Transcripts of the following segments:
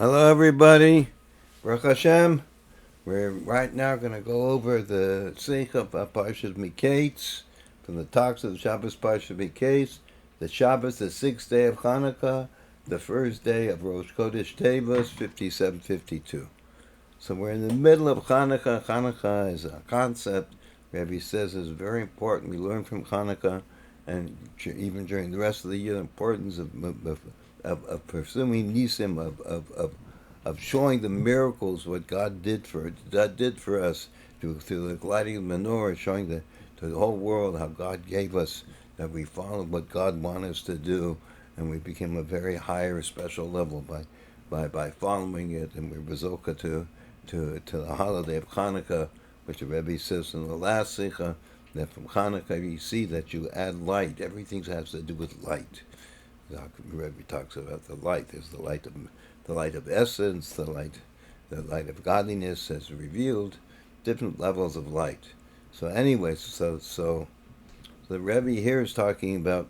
Hello, everybody. Baruch Hashem. We're right now going to go over the Sikh of Parshas Mikeitz from the talks of the Shabbos Parshas Mikeitz, the Shabbos, the sixth day of Chanukah, the first day of Rosh Chodesh Teves, 5752. So we're in the middle of Chanukah. Chanukah is a concept Rabbi says is very important. We learn from Chanukah, and even during the rest of the year, the importance of pursuing nisim, of showing the miracles what God did for us through the lighting of the menorah, showing to the whole world how God gave us, that we followed what God wanted us to do, and we became a very higher special level by following it, and we're bezoka to the holiday of Chanukah, which the Rebbe says in the last sikha, that from Chanukah you see that you add light. Everything has to do with light. The Rebbe talks about the light. There's the light of essence, the light of godliness has revealed different levels of light. So anyway, so the Rebbe here is talking about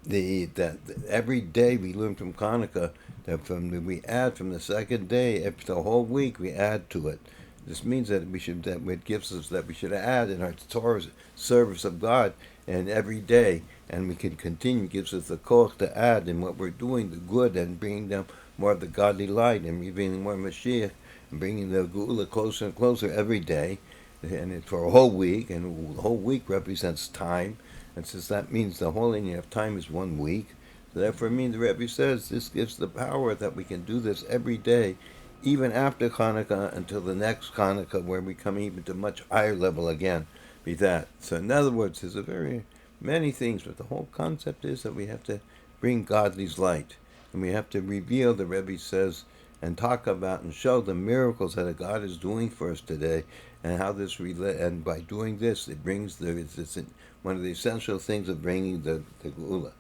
that every day we learn from Chanukah that we add from the second day up the whole week we add to it. This means that it gives us that we should add in our Torah service of God and every day, and we can continue. Gives us the koch to add in what we're doing, the good, and bringing down more of the godly light and revealing more Moshiach and bringing the Geula closer and closer every day, and for a whole week. And the whole week represents time, and since that means the whole linear of time is 1 week, so therefore, the Rebbe says this gives the power that we can do this every day, even after Chanukah until the next Chanukah, where we come even to much higher level again. Be that. So in other words, there's very many things, but the whole concept is that we have to bring godly's light, and we have to reveal, the Rebbe says, and talk about and show the miracles that God is doing for us today, and how this and by doing this, it brings it's one of the essential things of bringing the Geula.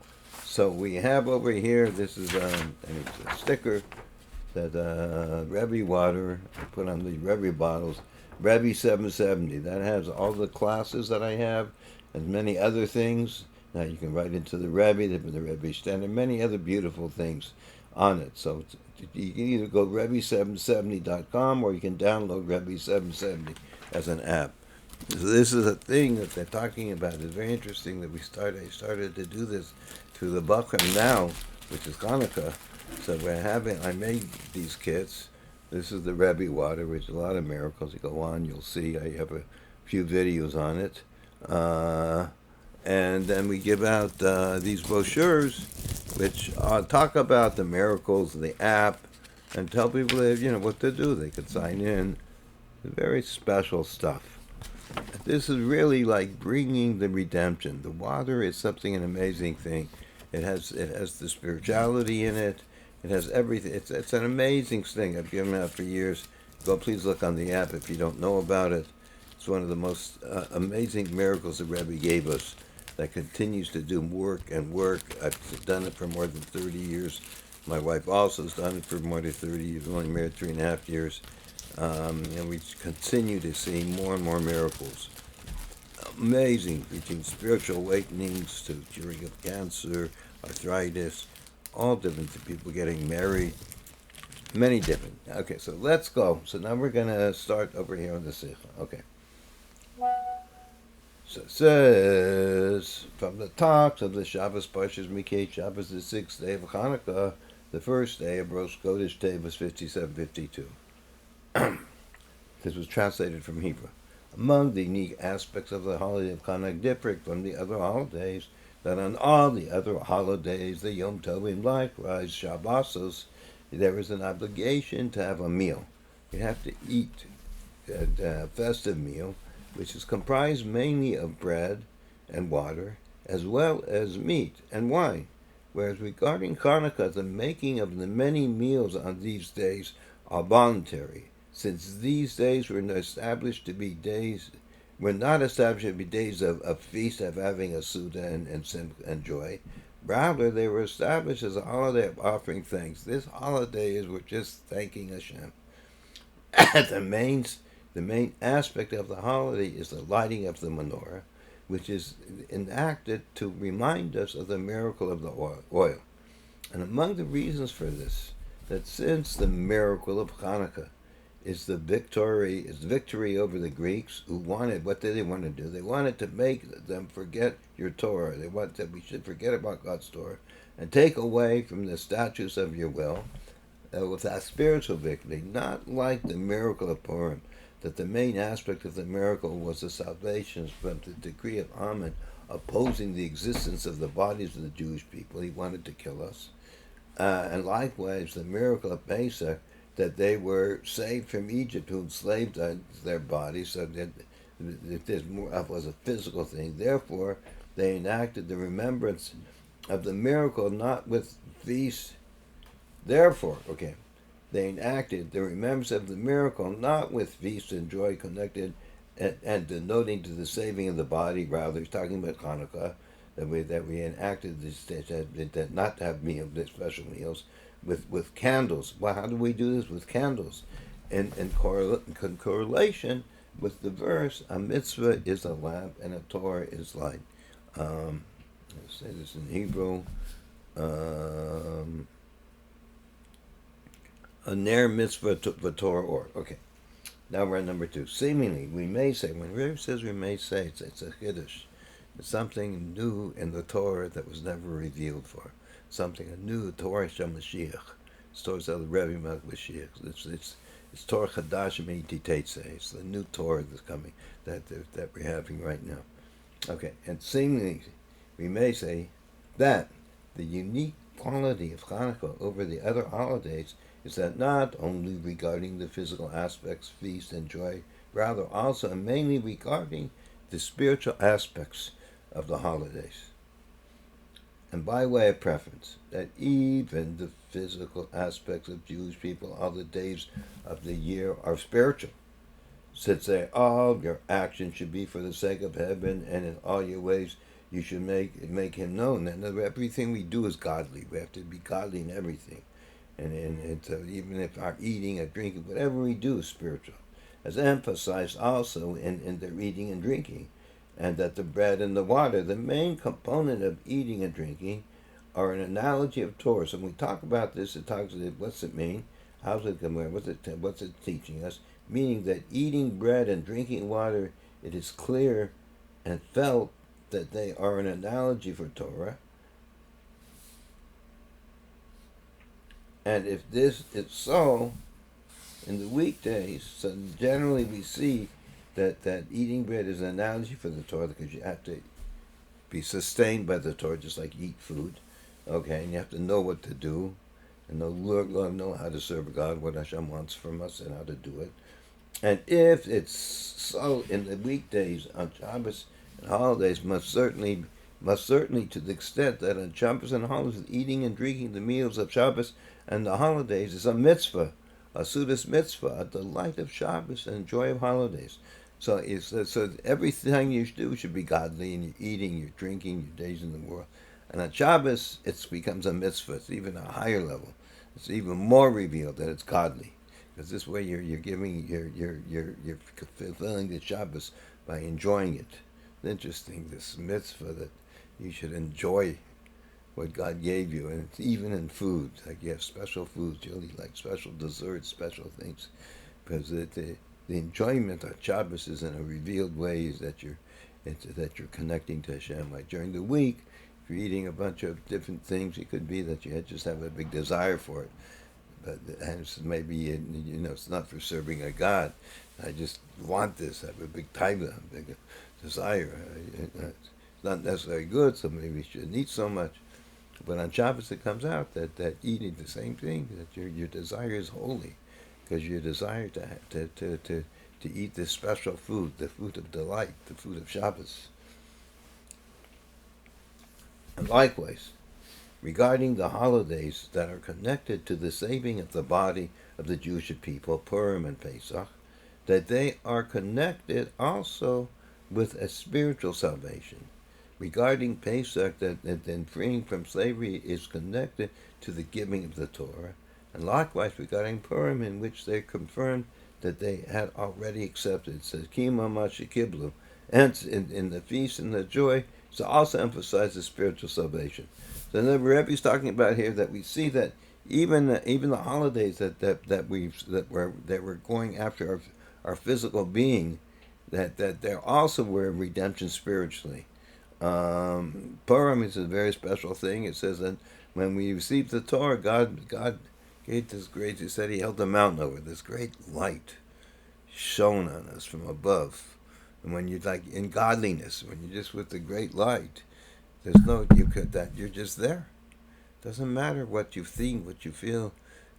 So we have over here, this is a sticker that Rebbe water I put on the Rebbe bottles, Rebbe 770. That has all the classes that I have, and many other things. Now you can write into the Rebbe standard, many other beautiful things on it. So you can either go Rebbe770.com or you can download Rebbe 770 as an app. So this is a thing that they're talking about. It's very interesting that I started to do this through the Bakram now, which is Chanukah. So I made these kits. This is the Rebbe water, which is a lot of miracles. You go on, you'll see. I have a few videos on it. And then we give out these brochures, which talk about the miracles of the app and tell people what to do. They could sign in. Very special stuff. This is really like bringing the redemption. The water is an amazing thing. It has the spirituality in it. It has everything. It's an amazing thing. I've given it out for years. Please look on the app if you don't know about it. It's one of the most amazing miracles the Rebbe gave us that continues to do work and work. I've done it for more than 30 years. My wife also has done it for more than 30 years. We're only married 3.5 years. And we continue to see more and more miracles. Amazing, reaching spiritual awakenings to curing of cancer, arthritis, all different to people getting married, many different. Okay, so let's go. So now we're going to start over here on the Sikha. Okay. So it says, from the talks of the Shabbos Parshas Mikeitz, Shabbos the sixth day of Chanukah, the first day of Rosh Chodesh Teves 5752. This was translated from Hebrew. Among the unique aspects of the holiday of Chanukah differing from the other holidays, that on all the other holidays, the Yom Tovim, likewise Shabbosos, there is an obligation to have a meal. You have to eat a festive meal, which is comprised mainly of bread and water, as well as meat and wine. Whereas regarding Chanukah, the making of the many meals on these days are voluntary, since these days were not established to be days of feast, of having a Suda and joy. Rather, they were established as a holiday of offering thanks. This holiday we're just thanking Hashem. The main aspect of the holiday is the lighting of the menorah, which is enacted to remind us of the miracle of the oil. And among the reasons for this, that since the miracle of Chanukah is victory over the Greeks who wanted, what did they want to do? They wanted to make them forget your Torah. They wanted that we should forget about God's Torah and take away from the statutes of your will with that spiritual victory, not like the miracle of Purim, that the main aspect of the miracle was the salvation from the decree of Haman opposing the existence of the bodies of the Jewish people. He wanted to kill us. And likewise, the miracle of Pesach, that they were saved from Egypt, who enslaved their bodies, so that it was a physical thing. Therefore, they enacted the remembrance of the miracle not with feasts. Therefore, they enacted the remembrance of the miracle not with feasts and joy connected and denoting to the saving of the body. Rather, he's talking about Chanuka, that we enacted this, that not to have special meals with candles. Well, how do we do this? With candles. And in correlation with the verse, a mitzvah is a lamp and a Torah is light. Let's say this in Hebrew. A ner mitzvah v'torah or. Okay. Now we're at number 2. Seemingly, we may say, when Rebbe says we may say, it's a chiddush. It's something new in the Torah that was never revealed for. Something, a new Torah Shem Moshiach. It's Torah of the Rebbe Moshiach. It's Torah Chadash Meititetse. It's the new Torah that's coming, that we're having right now. Okay, and seemingly, we may say that the unique quality of Chanukah over the other holidays is that not only regarding the physical aspects, feast, and joy, rather also and mainly regarding the spiritual aspects of the holidays. And by way of preference, that even the physical aspects of Jewish people, all the days of the year are spiritual, since all your actions should be for the sake of heaven, and in all your ways you should make him known. And everything we do is godly. We have to be godly in everything. And so even if our eating or drinking, whatever we do is spiritual. As emphasized also in their eating and drinking, and that the bread and the water, the main component of eating and drinking, are an analogy of Torah. So when we talk about this, it talks about what's it mean, how's it come, what's it teaching us? Meaning that eating bread and drinking water, it is clear and felt that they are an analogy for Torah. And if this is so, in the weekdays, so generally we see that eating bread is an analogy for the Torah, because you have to be sustained by the Torah, just like you eat food, and you have to know what to do, and know how to serve God, what Hashem wants from us, and how to do it. And if it's so in the weekdays, on Shabbos and holidays, must certainly to the extent that on Shabbos and holidays, eating and drinking the meals of Shabbos and the holidays is a mitzvah, a sudas mitzvah, a delight of Shabbos and joy of holidays. So everything you do should be godly, in your eating, your drinking, your days in the world. And on Shabbos, it becomes a mitzvah. It's even a higher level. It's even more revealed that it's godly, because this way you're fulfilling the Shabbos by enjoying it. It's interesting, this mitzvah that you should enjoy what God gave you, and it's even in food. Like you have special foods, you'll eat like special desserts, special things, because the enjoyment of Shabbos is in a revealed way, is that you're connecting to Hashem. Like during the week, if you're eating a bunch of different things, it could be that you just have a big desire for it, but maybe it's not for serving a God. I just want this. I have a big taiva, a big desire. It's not necessarily good, so maybe you shouldn't eat so much. But on Shabbos it comes out that eating the same thing, that your desire is holy, because your desire to eat this special food, the food of delight, the food of Shabbos. And likewise, regarding the holidays that are connected to the saving of the body of the Jewish people, Purim and Pesach, that they are connected also with a spiritual salvation. Regarding Pesach, that freeing from slavery is connected to the giving of the Torah, and likewise regarding Purim, in which they confirmed that they had already accepted. It says, Kima Mashikiblu. And in the feast and the joy, to also emphasize the spiritual salvation. So the Rebbe's talking about here that we see that even the holidays that we're going after our physical being, that there also were redemption spiritually. Purim is a very special thing. It says that when we received the Torah, God gave this great. He said He held the mountain over, this great light shone on us from above. And when you're like in godliness, when you're just with the great light, there's no you're just there. Doesn't matter what you think, what you feel,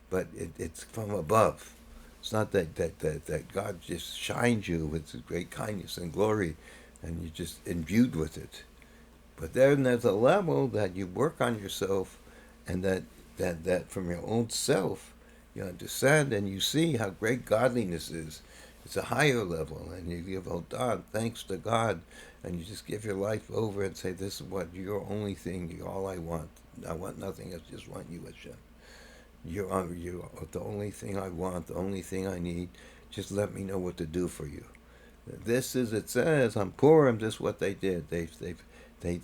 but it's from above. It's not that God just shines you with His great kindness and glory, and you're just imbued with it. But then there's a level that you work on yourself, and that from your own self, you understand and you see how great godliness is. It's a higher level, and you give thanks to God, and you just give your life over and say, "This is what your only thing, you're all I want. I want nothing else. Just want you, Hashem. You're the only thing I want, the only thing I need. Just let me know what to do for you." This is, it says on Purim, this is what they did. They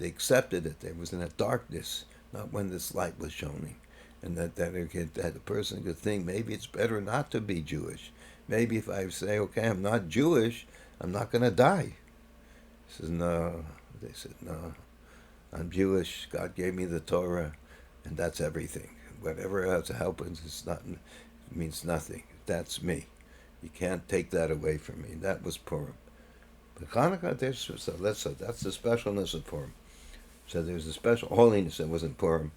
accepted it. There was in a darkness, not when this light was shining, and that a person could think maybe it's better not to be Jewish. Maybe if I say, okay, I'm not Jewish, I'm not going to die. He says, no. They said, no. I'm Jewish. God gave me the Torah, and that's everything. Whatever else happens, it means nothing. That's me. You can't take that away from me. That was Purim. But Chanukah, that's the specialness of Purim. So there's a special holiness that wasn't Purim.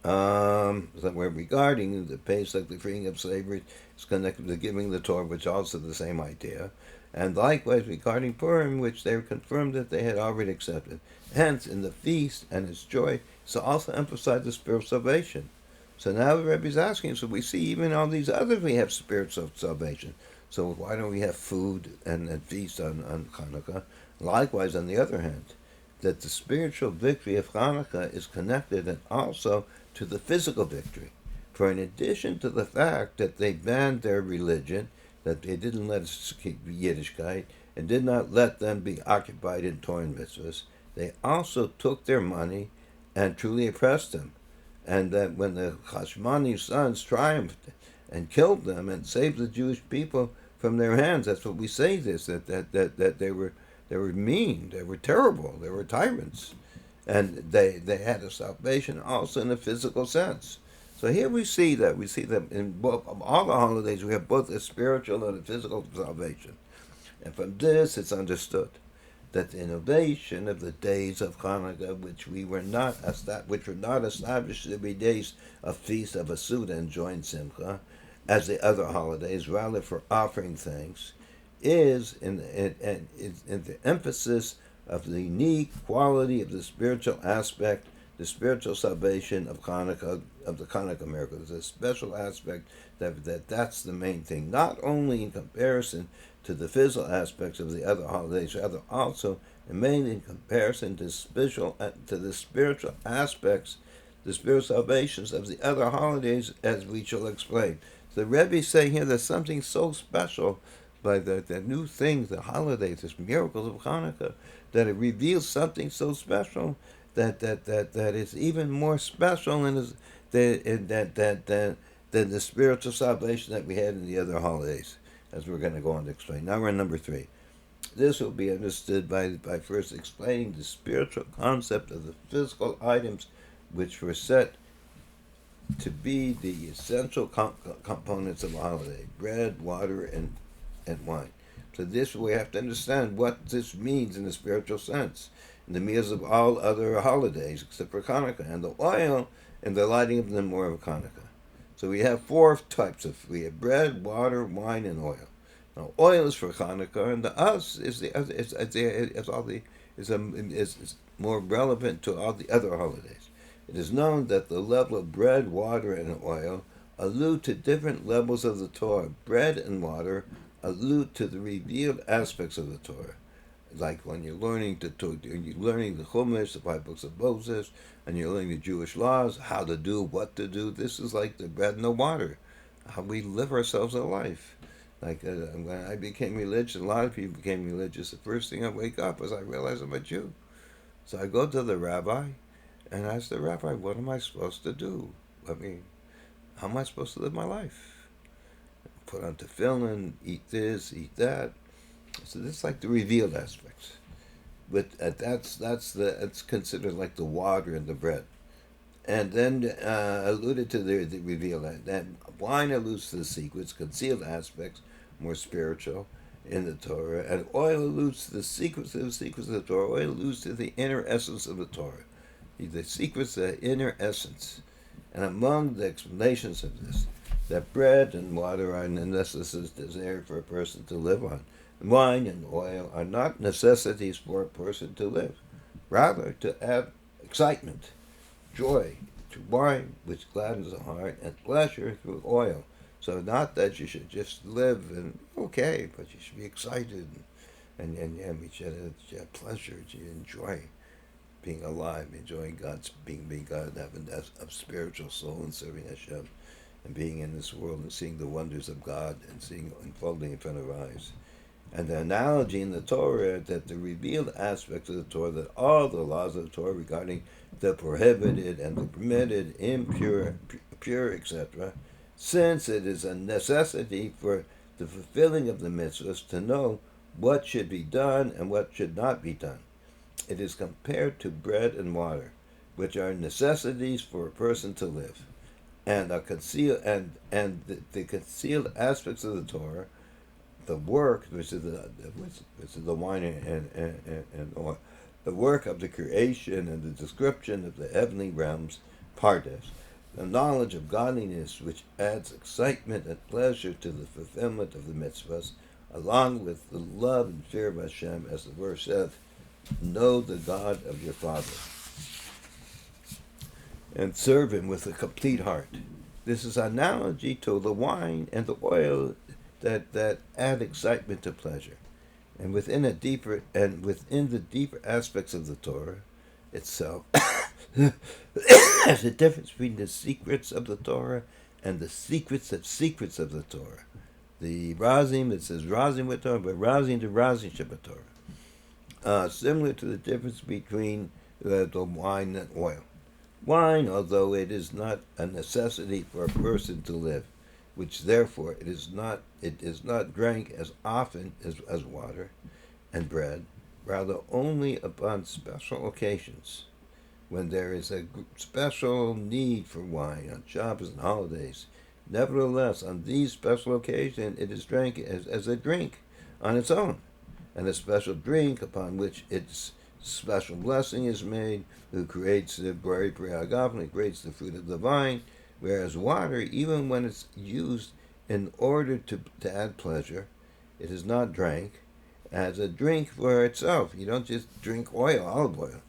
That we're regarding the Pesach, the freeing of slavery, is connected to giving the Torah, which is also the same idea. And likewise regarding Purim, which they confirmed that they had already accepted. Hence, in the feast and its joy, so also emphasize the spiritual salvation. So now the Rebbe is asking, so we see even all these others we have spiritual salvation. So why don't we have food and feast on Chanukah? Likewise, on the other hand, that the spiritual victory of Chanukah is connected and also to the physical victory. For in addition to the fact that they banned their religion, that they didn't let us keep Yiddishkeit, and did not let them be occupied in Torah and mitzvahs, they also took their money and truly oppressed them. And that when the Hashmoni's sons triumphed and killed them and saved the Jewish people from their hands, that's what we say this, that they were mean, they were terrible, they were tyrants. And they had a salvation also in a physical sense. So here we see that in both, all the holidays we have both a spiritual and a physical salvation. And from this it's understood that the innovation of the days of Chanukah, which were not established to be days of feast of a Suda and joint Simcha, as the other holidays, rather for offering thanks, is in the emphasis of the unique quality of the spiritual aspect, the spiritual salvation of Chanukah, of the Chanukah miracle. There's a special aspect that's the main thing, not only in comparison to the physical aspects of the other holidays, rather also and mainly in comparison to the spiritual aspects, the spiritual salvations of the other holidays, as we shall explain. The Rebbe is saying here there's something so special by the new things, the holidays, the miracles of Chanukah, that it reveals something so special that is even more special than the spiritual salvation that we had in the other holidays, as we're going to go on to explain. Now we're on number 3. This will be understood by first explaining the spiritual concept of the physical items which were set to be the essential components of a holiday: bread, water, and wine. So this, we have to understand what this means in the spiritual sense. In the meals of all other holidays except for Chanukah, and the oil and the lighting of the menorah of Chanukah. So we have 4 types we have bread, water, wine, and oil. Now oil is for Chanukah, and the us is more relevant to all the other holidays. It is known that the level of bread, water, and oil allude to different levels of the Torah. Bread and water allude to the revealed aspects of the Torah, like when you're learning the Chumash, the 5 books of Moses, and you're learning the Jewish laws, how to do, what to do. This is like the bread and the water, how we live ourselves in life. Like when I became religious, a lot of people became religious. The first thing I wake up is I realize I'm a Jew. So I go to the rabbi, and asked the rabbi, what am I supposed to do? I mean, how am I supposed to live my life? Put on tefillin, eat this, eat that. So this is like the revealed aspects. But it's considered like the water and the bread. And then alluded to the revealed, that wine alludes to the secrets, concealed aspects, more spiritual in the Torah, and oil alludes to the secrets of the Torah. Oil alludes to the inner essence of the Torah. The secrets, the inner essence. And among the explanations of this, that bread and water are necessities desired for a person to live on. Wine and oil are not necessities for a person to live, rather to add excitement, joy to wine, which gladdens the heart, and pleasure through oil. So not that you should just live and okay, but you should be excited and we should have pleasure, to enjoy being alive, enjoying being God, having a spiritual soul and serving Hashem, and being in this world and seeing the wonders of God and seeing unfolding in front of our eyes. And the analogy in the Torah that the revealed aspects of the Torah, that all the laws of the Torah regarding the prohibited and the permitted, impure, pure, etc., since it is a necessity for the fulfilling of the mitzvahs to know what should be done and what should not be done. It is compared to bread and water, which are necessities for a person to live, and are concealed, and the concealed aspects of the Torah, the work, which is the wine and oil, the work of the creation and the description of the heavenly realms, Pardes, the knowledge of godliness, which adds excitement and pleasure to the fulfillment of the mitzvahs, along with the love and fear of Hashem, as the verse says, know the God of your father, and serve him with a complete heart. This is an analogy to the wine and the oil that add excitement to pleasure. And within the deeper aspects of the Torah itself, there's a difference between the secrets of the Torah and the secrets of the Torah. The Razim, it says Razim with Torah, but Razim to Razim Shabbat Torah. Similar to the difference between the wine and oil. Wine, although it is not a necessity for a person to live, which therefore it is not drank as often as water and bread, rather only upon special occasions, when there is a special need for wine on Shabbos and holidays. Nevertheless, on these special occasions, it is drank as a drink on its own, and a special drink upon which its special blessing is made, who creates the prevailed, and creates the fruit of the vine, whereas water, even when it's used in order to add pleasure, it is not drank as a drink for itself. You don't just drink olive oil.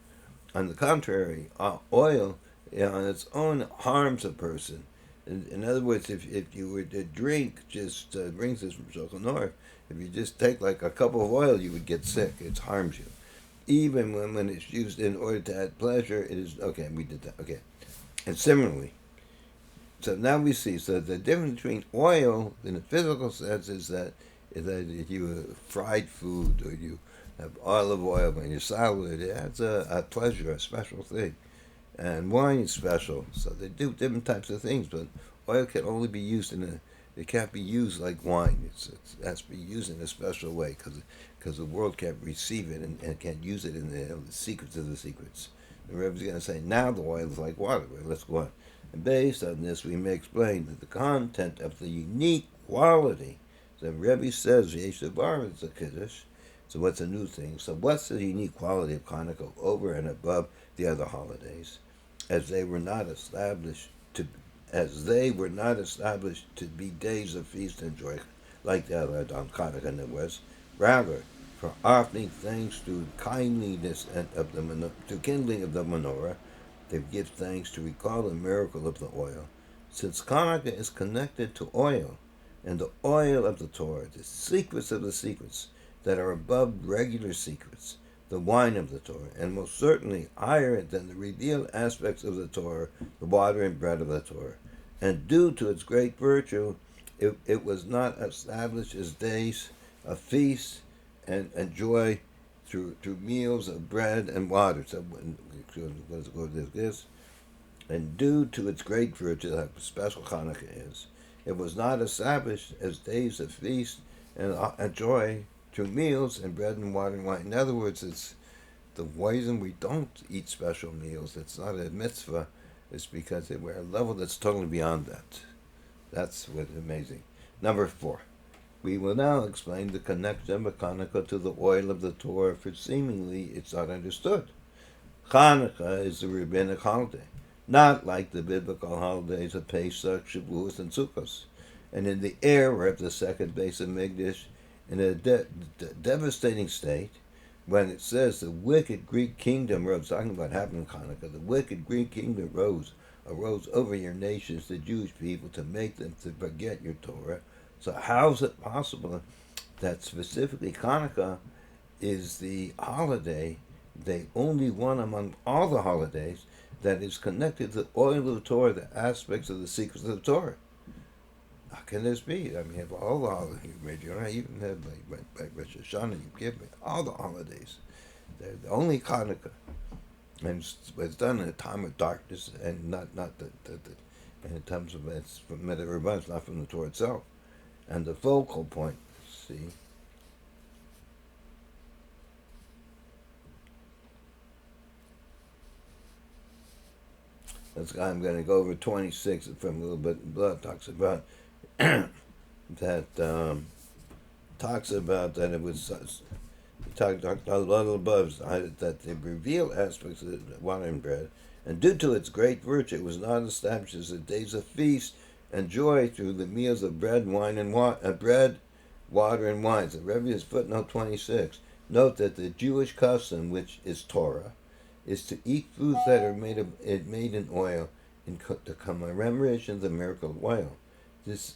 On the contrary, oil on its own harms a person. In other words, if you were to drink, just brings this from Shulchan Aruch, if you just take like a cup of oil, you would get sick. It harms you. Even when it's used in order to add pleasure, it is, okay, we did that, okay. And similarly, so now we see, so the difference between oil in a physical sense is that if you have fried food or you have olive oil in your salad, it adds a pleasure, a special thing. And wine is special, so they do different types of things, but oil can only be used it can't be used like wine. It has to be used in a special way because the world can't receive it and can't use it in the secrets of the secrets. The Rebbe is going to say, now the oil is like water. Well, let's go on. And based on this, we may explain that the content of the unique quality. The Rebbe says, Yeshiva is a Kiddush, so what's a new thing? So what's the unique quality of Chanukah over and above the other holidays, as they were not established to be days of feast and joy, like the other on Chanukah and the West. Rather, for offering thanks to kindliness and to kindling of the menorah, they give thanks to recall the miracle of the oil. Since Chanukah is connected to oil, and the oil of the Torah, the secrets of the secrets that are above regular secrets, the wine of the Torah, and most certainly higher than the revealed aspects of the Torah, the water and bread of the Torah. And due to its great virtue, it was not established as days of feast and joy through meals of bread and water. So let's go to this. And due to its great virtue, how special Chanukah is, it was not established as days of feast and joy through meals and bread and water and wine. In other words, it's the reason we don't eat special meals. It's not a mitzvah. It's because we're at a level that's totally beyond that. That's what's amazing. Number 4. We will now explain the connection of Chanukah to the oil of the Torah, for seemingly it's not understood. Chanukah is a rabbinic holiday, not like the biblical holidays of Pesach, Shavuos, and Sukkot. And in the era of the second base of Migdash, in a devastating state, when it says the wicked Greek kingdom rose, talking about happening in Hanukkah, the wicked Greek kingdom arose over your nations, the Jewish people, to make them to forget your Torah. So how is it possible that specifically Hanukkah is the holiday, the only one among all the holidays, that is connected to the oil of the Torah, the aspects of the secrets of the Torah? How can this be? I mean, you have all the holidays. You don't even have like Rosh Hashanah, you give me all the holidays. They're the only Hanukkah. And it's done in a time of darkness, and not in terms of it's from Midrash, it's not from the Torah itself. And the focal point, see, I'm going to go over 26 from a little bit. Blood talks about that talks about that it was talked a lot above that they reveal aspects of the water and bread, and due to its great virtue, it was not established as the days of feast and joy through the meals of bread, wine, and bread, water, and wine. So Rebbe is footnote 26. Note that the Jewish custom, which is Torah, is to eat foods that are made in oil in the commemoration of the miracle of oil. This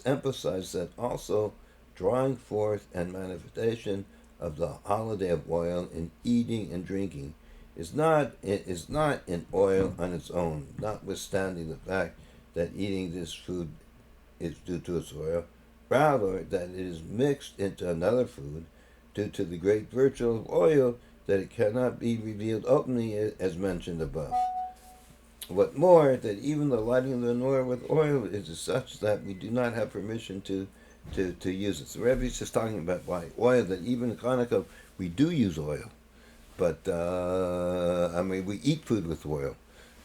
emphasizes that also drawing forth and manifestation of the holiday of oil in eating and drinking is not in oil on its own, notwithstanding the fact that eating this food is due to its oil, rather that it is mixed into another food due to the great virtue of oil, that it cannot be revealed openly as mentioned above. What more, that even the lighting of the menorah with oil is such that we do not have permission to use it. So Rebbe is just talking about why oil, that even in Hanukkah we do use oil, but we eat food with oil.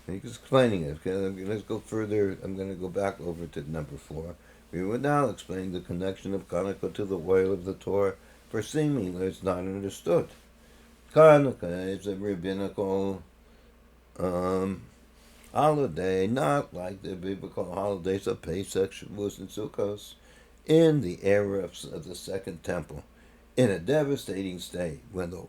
And he's explaining it. Okay, let's go further. I'm going to go back over to number 4. We will now explain the connection of Hanukkah to the oil of the Torah, for seemingly it's not understood. Hanukkah is a rabbinical holiday, not like the biblical holidays of Pesach, Shavuos, and Sukkot, in the era of the Second Temple, in a devastating state, when the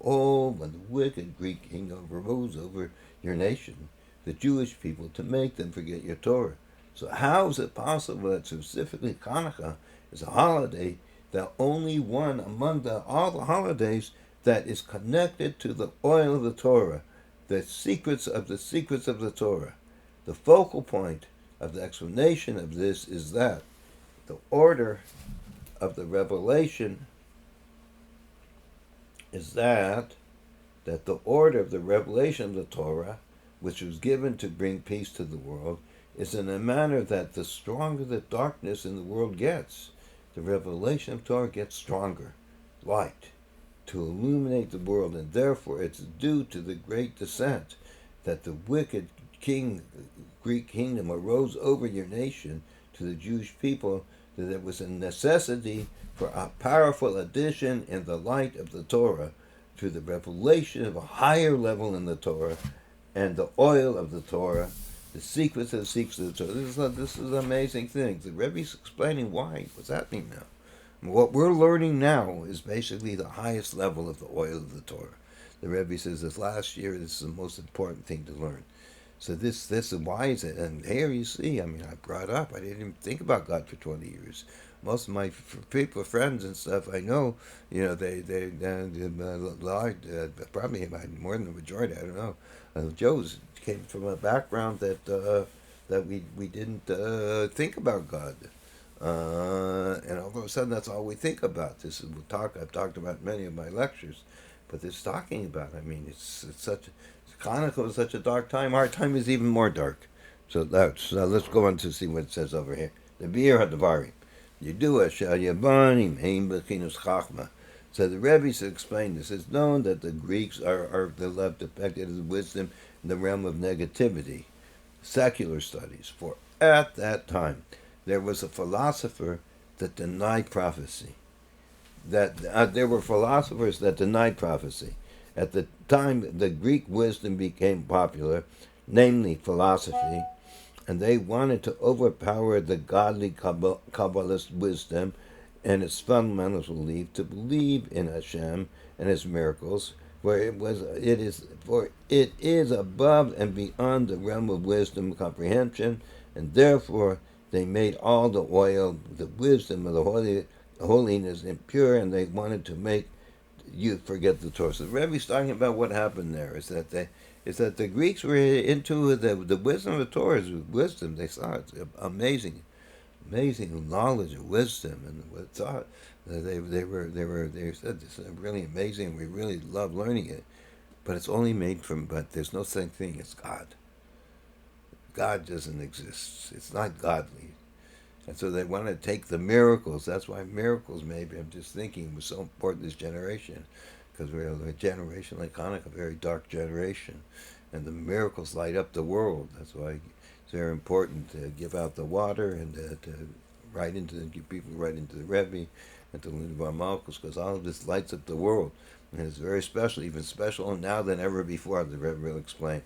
wicked Greek kingdom arose over your nation, the Jewish people, to make them forget your Torah. So how is it possible that specifically Hanukkah is a holiday, the only one among all the holidays that is connected to the oil of the Torah, the secrets of the Torah? The focal point of the explanation of this is that the order of the revelation is that the order of the revelation of the Torah, which was given to bring peace to the world, is in a manner that the stronger the darkness in the world gets, the revelation of Torah gets stronger, light, to illuminate the world, and therefore it's due to the great descent that the wicked Greek kingdom arose over your nation, to the Jewish people, that it was a necessity for a powerful addition in the light of the Torah to the revelation of a higher level in the Torah and the oil of the Torah, the secrets of the Torah. This is an amazing thing. The Rebbe's explaining why, what's happening now. What we're learning now is basically the highest level of the oil of the Torah. The Rebbe says this last year, this is the most important thing to learn. So this is why is it? And here you see, I brought up, I didn't even think about God for 20 years. Most of my people, friends and stuff, I know, they probably more than the majority, I don't know. Joe's came from a background that we didn't think about God. And all of a sudden, that's all we think about. I've talked about in many of my lectures. But it's talking about, I mean, it's such, Chanukah was such a dark time. Our time is even more dark. So let's go on to see what it says over here. The Bir HaDvarim. Yedua shal Yabanim hein b'chinus chachma. So the Rebbe explained this. It's known that the Greeks are the left depicted as wisdom in the realm of negativity, secular studies. For at that time, there was a philosopher that denied prophecy. There were philosophers that denied prophecy. At the time, the Greek wisdom became popular, namely philosophy, and they wanted to overpower the godly Kabbalist wisdom and its fundamental belief to believe in Hashem and His miracles, for it is above and beyond the realm of wisdom and comprehension, and therefore they made all the oil, the wisdom of the holiness impure, and they wanted to make you forget the Torah. So the Rebbe's talking about what happened there is that the Greeks were into the wisdom of the Torah. Wisdom, they saw it amazing knowledge of wisdom, and thought they said this is really amazing. We really love learning it, but it's only made from. But there's no such thing as God. God doesn't exist. It's not godly. And so they want to take the miracles. That's why miracles, maybe, I'm just thinking, was so important this generation. Because we're a generation like Hanukkah, a very dark generation. And the miracles light up the world. That's why it's very important to give out the water and to give people right into the Rebbe and to learn about Malchus, because all of this lights up the world. And it's very special, even special now than ever before, the Rebbe will explain.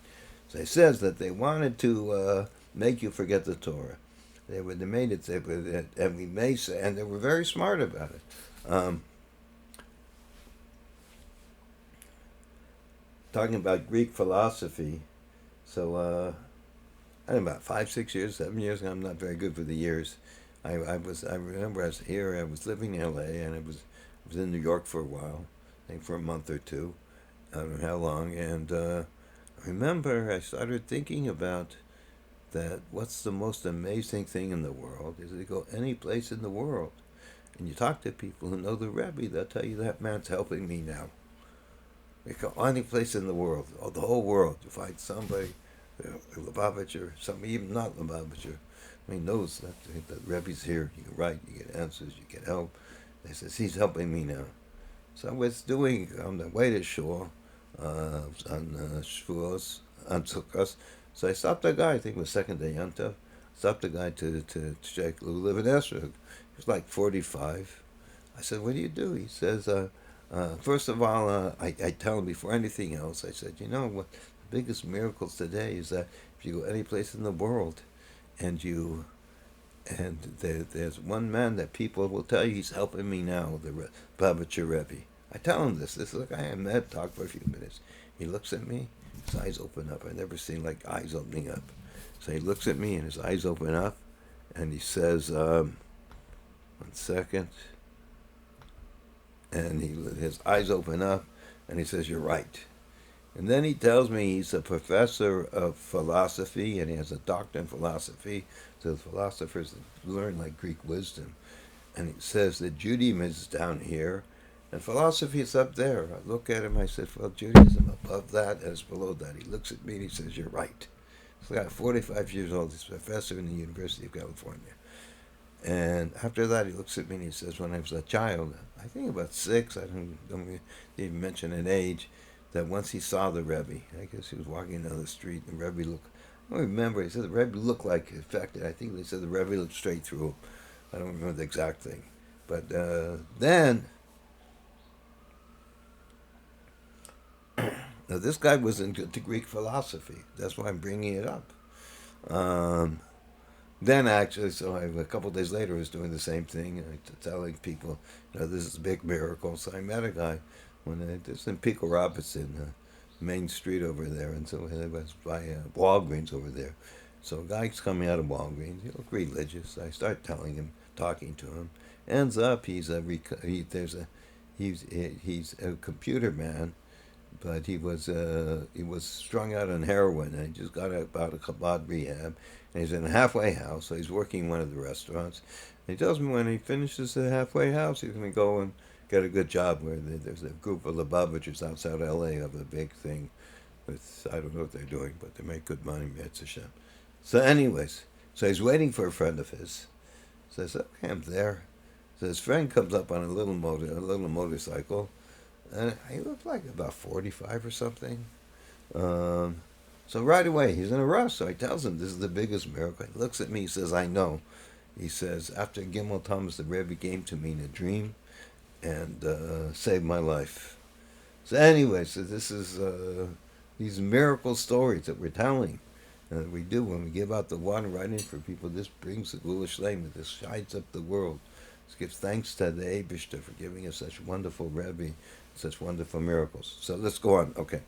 So he says that they wanted to make you forget the Torah. They made it, and we may say, and they were very smart about it. Talking about Greek philosophy, so I don't know, about 5, 6 years, 7 years. I'm not very good for the years. I remember I was here. I was living in L.A. and I was in New York for a while, I think for a month or two. I don't know how long. And I remember I started thinking about that what's the most amazing thing in the world is to go any place in the world and you talk to people who know the Rebbe, they'll tell you that man's helping me now. You go any place in the world, or the whole world, you find somebody, a Lubavitcher, somebody even not Lubavitcher, knows that the Rebbe's here. You can write, you get answers, you get help. They says he's helping me now. So I was doing on the way to shore on Shavuos, on Sukkot. So I stopped the guy, I think it was second day Yontif. Stopped the guy to check who lived in Esrog. He was like 45. I said, what do you do? He says, first of all, I tell him before anything else, I said, you know what, the biggest miracles today is that if you go any place in the world and there's one man that people will tell you he's helping me now, the Babachir Rebbe. I tell him this is the guy I met, talked for a few minutes. He looks at me, his eyes open up. I've never seen like eyes opening up. So he looks at me and his eyes open up and he says, 1 second. And his eyes open up and he says, you're right. And then he tells me he's a professor of philosophy and he has a doctorate in philosophy. So the philosophers learn like Greek wisdom. And he says that Judaism is down here and philosophy is up there. I look at him, I said, well, Judaism above that and it's below that. He looks at me and he says, you're right. This guy, 45 years old, he's a professor in the University of California. And after that, he looks at me and he says, when I was a child, I think about 6, I don't even mention an age, that once he saw the Rebbe, I guess he was walking down the street, and the Rebbe looked, I don't remember, he said the Rebbe looked like, in fact, I think they said the Rebbe looked straight through him. I don't remember the exact thing. But then, now this guy was into Greek philosophy. That's why I'm bringing it up. Then actually, so a couple of days later, I was doing the same thing, telling people, this is a big miracle. So I met a guy this in Pico Robertson, Main Street over there, and so it was by Walgreens over there. So a guy's coming out of Walgreens. He looked religious. I start telling him, talking to him. Ends up he's a computer man, but he was strung out on heroin, and he just got out of Chabad rehab. And he's in a halfway house, so he's working in one of the restaurants. And he tells me when he finishes the halfway house, he's going to go got a good job where there's a group of Lubavitchers outside L.A. of a big thing. With, I don't know what they're doing, but they make good money, Mitzvah Hashem. So anyways, so he's waiting for a friend of his. Says, okay, I'm there. So his friend comes up on a little motorcycle, and he looked like about 45 or something. So right away, he's in a rush. So I tells him, this is the biggest miracle. He looks at me, he says, I know. He says, after Gimel Thomas, the Rebbe came to me in a dream and saved my life. So anyway, so this is these miracle stories that we're telling. And we do when we give out the water right in for people. This brings the Gula Shlema. This shines up the world. This gives thanks to the Eibishter for giving us such wonderful Rebbe, such wonderful miracles. So let's go on. Okay.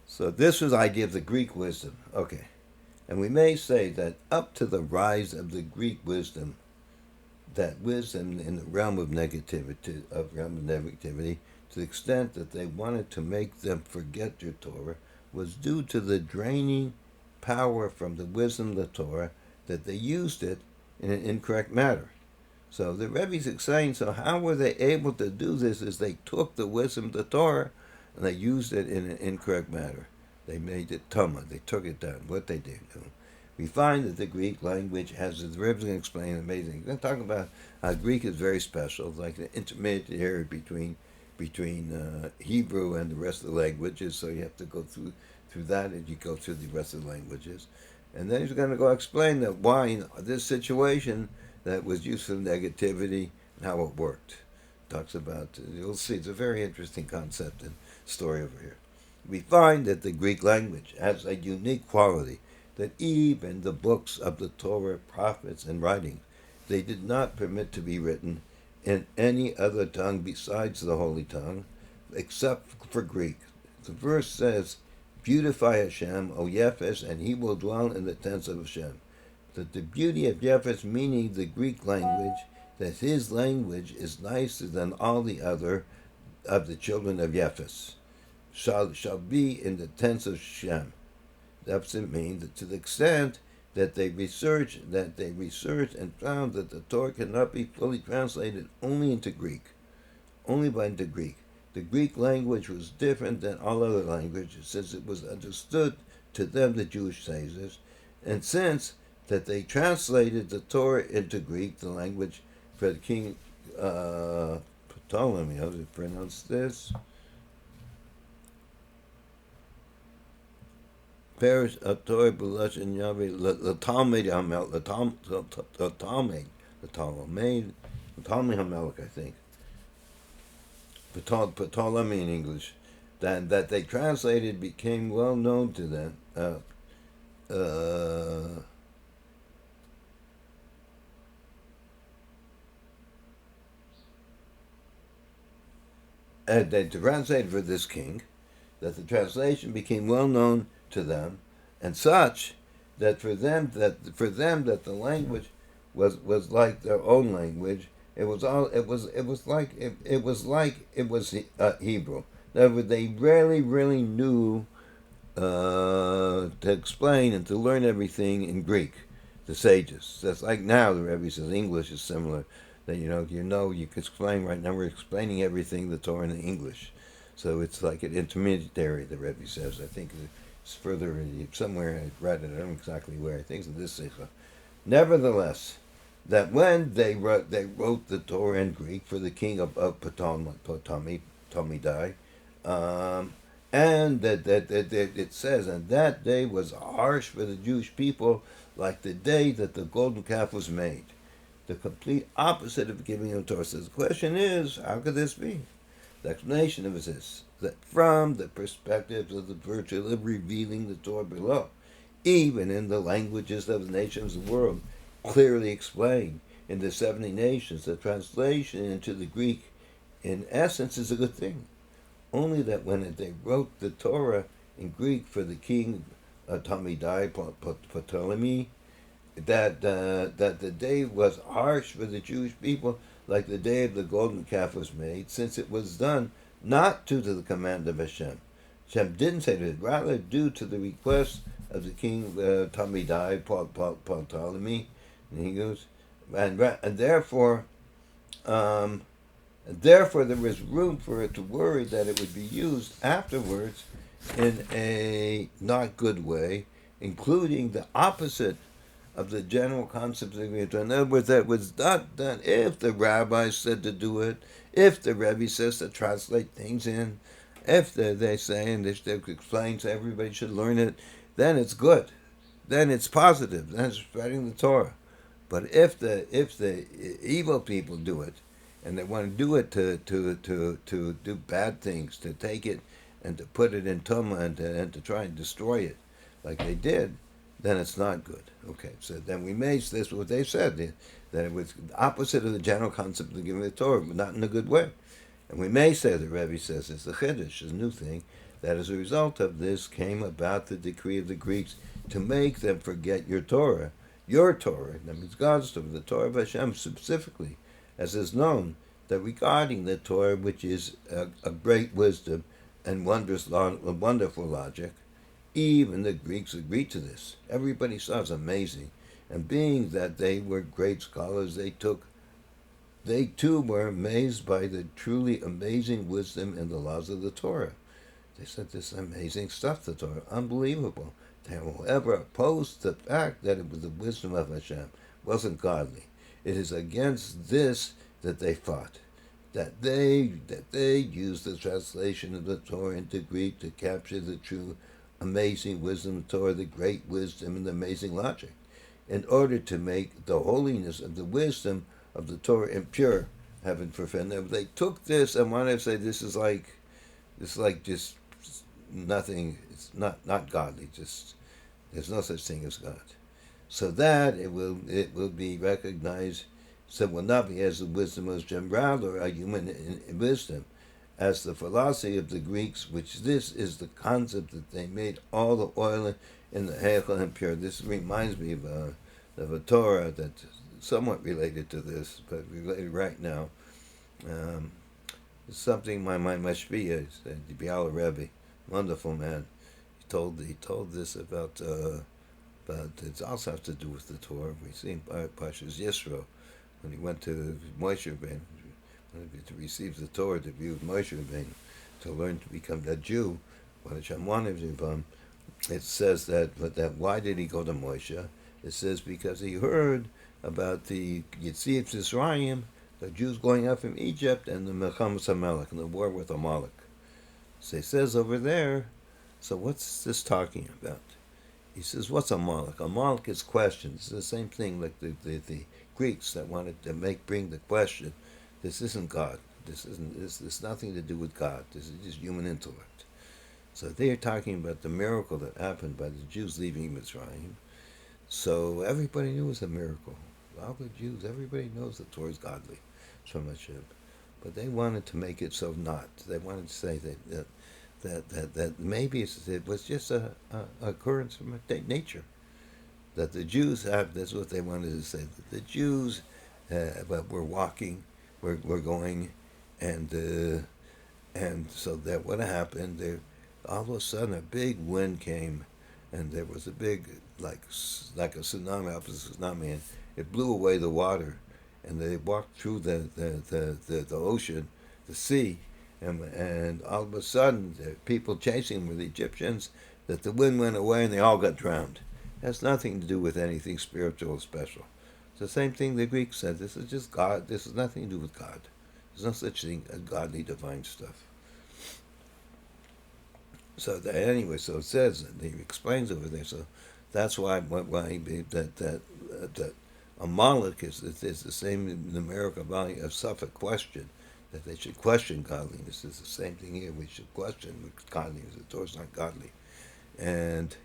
So this was the idea of the Greek wisdom. Okay. And we may say that up to the rise of the Greek wisdom, that wisdom in the realm of negativity, to the extent that they wanted to make them forget their Torah, was due to the draining power from the wisdom of the Torah, that they used it in an incorrect manner. So the Rebbe's saying, so how were they able to do this? Is they took the wisdom of the Torah and they used it in an incorrect manner. They made it tumma. They took it down. What they did. We find that the Greek language has, the Rebbe's going to explain amazing. He's going to talk about how Greek is very special. It's like the intermediary between Hebrew and the rest of the languages. So you have to go through that as you go through the rest of the languages. And then he's going to go explain that why in this situation that was used for negativity and how it worked. Talks about, you'll see, it's a very interesting concept and story over here. We find that the Greek language has a unique quality, that even the books of the Torah, prophets, and writings, they did not permit to be written in any other tongue besides the Holy Tongue, except for Greek. The verse says, beautify Hashem, O Yefes, and he will dwell in the tents of Hashem. That the beauty of Yefes, meaning the Greek language, that his language is nicer than all the other of the children of Yefes, shall be in the tents of Shem. That's it means that to the extent that they researched and found that the Torah cannot be fully translated only into Greek. The Greek language was different than all other languages, since it was understood to them, the Jewish sages, and since that they translated the Torah into Greek, the language for the king Ptolemy, how do you pronounce this? Parish Torah Belash and Yahweh the Talmud Hamelech, I think. Ptolemy in English, that they translated became well known to them. And they translated for this king, that the translation became well known to them, and such that for them that the language was like their own language. It was Hebrew. They really knew to explain and to learn everything in Greek. The sages. That's like now the Rebbe says English is similar. That you can explain right now. We're explaining everything the Torah in English, so it's like an intermediary. The Rebbe says. I think it's further somewhere. I read it. I don't know exactly where. I think it's in this sefer. Nevertheless, that when they wrote the Torah in Greek for the king of Ptolemy, and that it says, and that day was harsh for the Jewish people, like the day that the golden calf was made. The complete opposite of giving them Torah. So the question is, how could this be? The explanation of it is that from the perspective of the virtue of revealing the Torah below, even in the languages of the nations of the world, clearly explained in the 70 nations, the translation into the Greek, in essence, is a good thing. Only that when they wrote the Torah in Greek for the king Ptolemy, that the day was harsh for the Jewish people, like the day of the golden calf was made, since it was done not due to the command of Hashem. Hashem didn't say that, rather due to the request of the king Ptolemy. And he goes, and therefore, And therefore, there was room for it to worry that it would be used afterwards in a not good way, including the opposite of the general concept of the Torah. In other words, that was not done if the rabbi said to do it, if the Rebbe says to translate things in, if they say and they explain so everybody should learn it, then it's good. Then it's positive. Then it's spreading the Torah. But if the evil people do it, and they want to do it to do bad things, to take it and to put it in Tumah and to try and destroy it, like they did, then it's not good. Okay, so then we may, this is what they said, that it was the opposite of the general concept of giving the Torah, but not in a good way. And we may say, the Rebbe says, it's a Chiddush, it's a new thing, that as a result of this came about the decree of the Greeks to make them forget your Torah, that means God's Torah, the Torah of Hashem specifically, as is known, that regarding the Torah, which is a great wisdom and wonderful logic, even the Greeks agreed to this. Everybody saw it's amazing. And being that they were great scholars, they too were amazed by the truly amazing wisdom and the laws of the Torah. They said this amazing stuff, the Torah, unbelievable. They, however, opposed the fact that it was the wisdom of Hashem, wasn't godly. It is against this that they fought, that they used the translation of the Torah into Greek to capture the true amazing wisdom of the Torah, the great wisdom and the amazing logic, in order to make the holiness of the wisdom of the Torah impure, heaven forbid. They took this and wanted to say this is like just nothing. It's not godly. Just there's no such thing as God. So that it will be recognized. So it will not be as the wisdom of Hashem, rather a human wisdom, as the philosophy of the Greeks, which this is the concept that they made all the oil in the heichal impure. This reminds me of a Torah that's somewhat related to this, but related right now. It's something my mashpia, the Biala Rebbe, wonderful man. He told this about it also has to do with the Torah. We see in Parshas Yisro, when he went to Moshe Rabbeinu to receive the Torah, to be with Moshe Rabbeinu, to learn to become a Jew, what Hashem wanted him. It says that why did he go to Moshe? It says because he heard about the Yetziat Yisraelim, the Jews going out from Egypt, and the Melchamas HaMelech, and the war with Amalek. So he says over there, so what's this talking about? He says, what's Amalek? Amalek is questions. It's the same thing like the Greeks that wanted to bring the question, this isn't God. This is nothing to do with God. This is just human intellect. So they're talking about the miracle that happened by the Jews leaving Mitzrayim. So everybody knew it was a miracle. All the Jews, everybody knows the Torah is godly from Hashem. But they wanted to make it so not. They wanted to say that maybe it was just a occurrence from nature. That the Jews have, that's what they wanted to say, that the Jews were walking, were going, and so that what happened, all of a sudden a big wind came, and there was a big, like a tsunami, opposite tsunami, and it blew away the water, and they walked through the ocean, the sea, and all of a sudden, the people chasing them were the Egyptians, that the wind went away and they all got drowned. It has nothing to do with anything spiritual or special. It's the same thing the Greeks said. This is just God. This has nothing to do with God. There's no such thing as godly, divine stuff. So anyway, so it says, he explains over there. So that's why that Amalek is the same numerical value of suffix question, that they should question godliness. It's the same thing here. We should question godliness. The Torah is not godly, and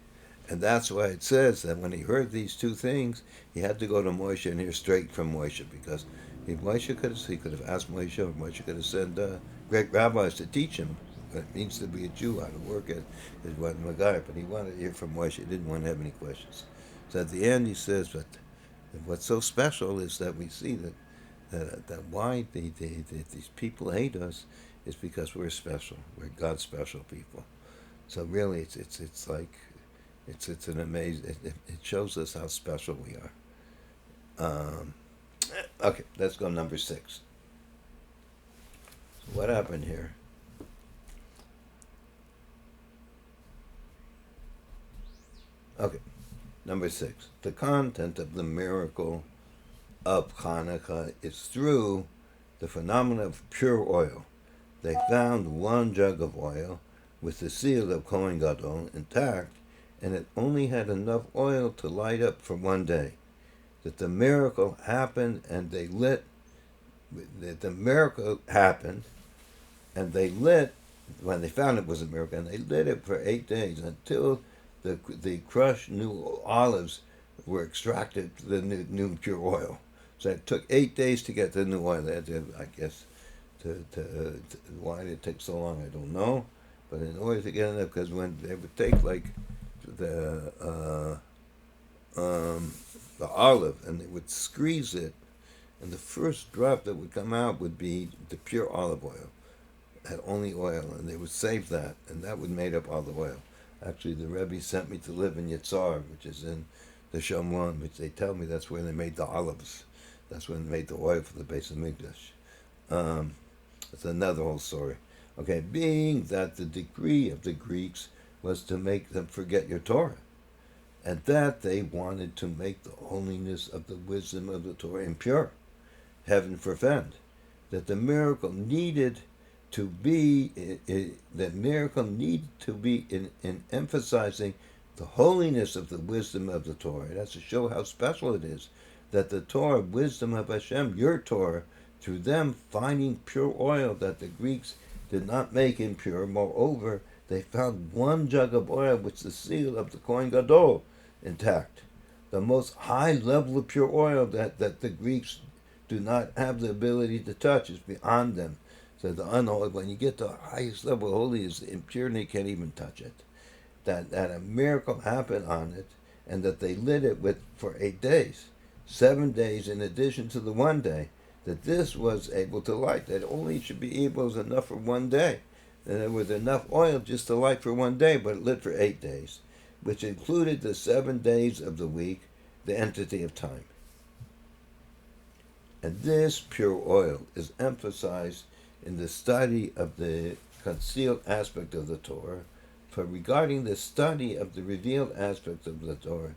that's why it says that when he heard these two things, he had to go to Moshe and hear straight from Moshe, because if he could have asked Moshe, or Moshe could have sent great rabbis to teach him what it means to be a Jew, how to work it. It wasn't a guy, but he wanted to hear from Moshe. He didn't want to have any questions. So at the end, he says, but what's so special is that we see that why these people hate us is because we're special. We're God's special people. So really, it's like it's an amazing. It shows us how special we are. Okay, let's go number 6. What happened here? Okay, number 6. The content of the miracle of Chanukah is through the phenomenon of pure oil. They found one jug of oil with the seal of Kohen Gadol intact, and it only had enough oil to light up for one day. That the miracle happened, and they lit. That the miracle happened, and they lit when they found it was a miracle, and they lit it for 8 days until the crushed new olives were extracted, the new pure oil. So it took 8 days to get the new oil. They had to, I guess, why did it take so long, I don't know. But in order to get it, because when they would take like the olive and they would squeeze it, and the first drop that would come out would be the pure olive oil. It had only oil, and they would save that, and that would made up all the oil. Actually, the Rebbe sent me to live in Yitzhar, which is in the Shomron, which they tell me that's where they made the olives. That's when they made the oil for the base of Mikdash. It's another whole story. Okay, being that the decree of the Greeks was to make them forget your Torah, and that they wanted to make the holiness of the wisdom of the Torah impure, heaven forfend, that the miracle needed to be in emphasizing the holiness of the wisdom of the Torah. That's to show how special it is that the Torah, wisdom of Hashem, your Torah, through them finding pure oil that the Greeks did not make impure. Moreover, they found one jug of oil with the seal of the Kohen Gadol intact. The most high level of pure oil that the Greeks do not have the ability to touch is beyond them. So the unholy, when you get to the highest level of holiness, impurity can't even touch it. That a miracle happened on it, and that they lit it for 8 days, 7 days in addition to the one day. That this was able to light. That only should be able was enough for one day. And there was enough oil just to light for one day, but it lit for 8 days, which included the 7 days of the week, the entity of time. And this pure oil is emphasized in the study of the concealed aspect of the Torah. For regarding the study of the revealed aspects of the Torah,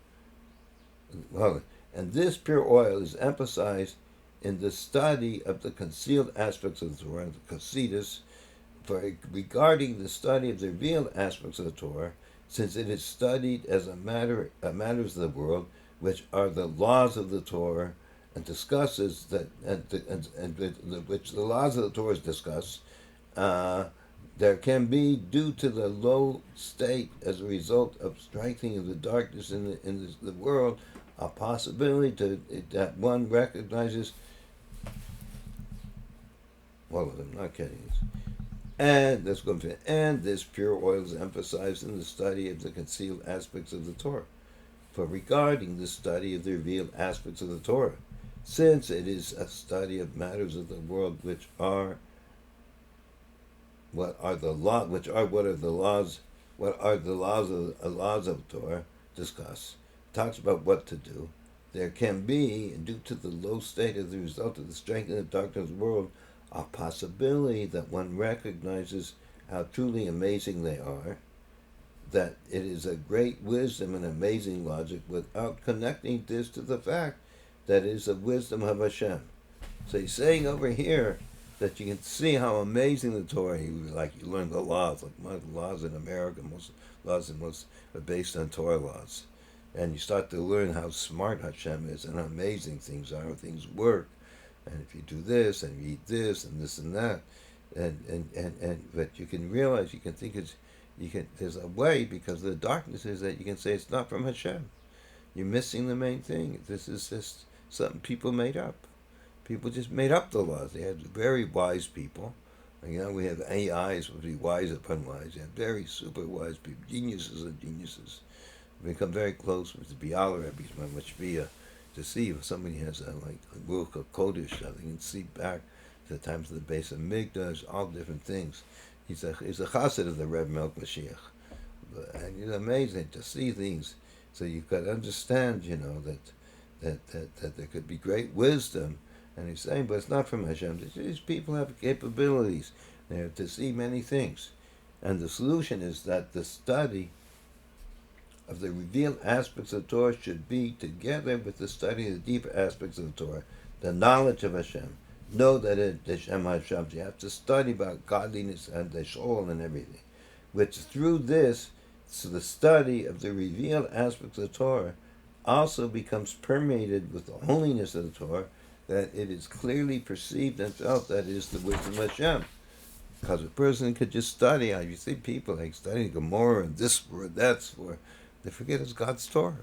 and this pure oil is emphasized in the study of the concealed aspects of the Torah, the Chassidus, for regarding the study of the revealed aspects of the Torah, since it is studied as matters of the world, which are the laws of the Torah, and discusses that, which the laws of the Torah discuss, there can be, due to the low state as a result of strengthening of the darkness in the world, a possibility that one recognizes. Well, I'm not getting this. And let's go to and this pure oil is emphasized in the study of the concealed aspects of the Torah. For regarding the study of the revealed aspects of the Torah, since it is a study of matters of the world which are the laws of Torah discuss, talks about what to do. There can be, due to the low state as a result of the strength and the darkness of the world, a possibility that one recognizes how truly amazing they are, that it is a great wisdom and amazing logic, without connecting this to the fact that it is the wisdom of Hashem. So he's saying over here that you can see how amazing the Torah. You learn the laws, like most laws in America, most laws are based on Torah laws, and you start to learn how smart Hashem is and how amazing things are, how things work. And if you do this and you eat this and this and that, but you can realize, you can think there's a way, because the darkness is that you can say it's not from Hashem. You're missing the main thing. This is just something people made up. People just made up the laws. They had very wise people. We have AIs supposed to be wise upon wise. You have very super wise people, geniuses and geniuses. We become very close with the Biala Rebbe's, my Mashpia, to see if somebody has a work of Chodesh, they can see back to the times of the base of Mikdash, all different things. He's a chassid of the Rebbe Melch Mashiach. And it's amazing to see things. So you've got to understand, that there could be great wisdom, And he's saying, but it's not from Hashem. These people have capabilities. They have to see many things. And the solution is that the study of the revealed aspects of Torah should be together with the study of the deeper aspects of the Torah, the knowledge of Hashem. Know that it is Hashem. You have to study about godliness and the soul and everything. Which through this, so the study of the revealed aspects of Torah also becomes permeated with the holiness of the Torah, that it is clearly perceived and felt that it is the wisdom of Hashem. Because a person could just study, you see people like studying Gemara and this word, that's word. They forget it's God's Torah.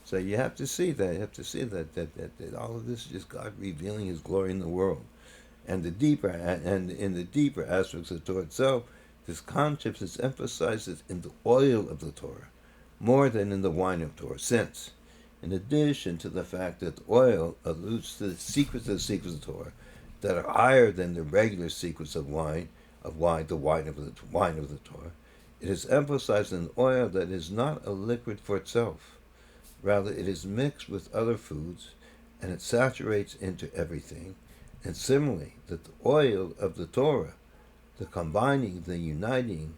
So you have to see that. You have to see that all of this is just God revealing His glory in the world. And the deeper, and in the deeper aspects of the Torah itself, this concept is emphasized in the oil of the Torah, more than in the wine of Torah. Since, in addition to the fact that oil alludes to the secrets of Torah that are higher than the regular secrets of wine, the wine of the Torah, it is emphasized in oil that is not a liquid for itself. Rather, it is mixed with other foods, and it saturates into everything. And similarly, that the oil of the Torah, the combining, the uniting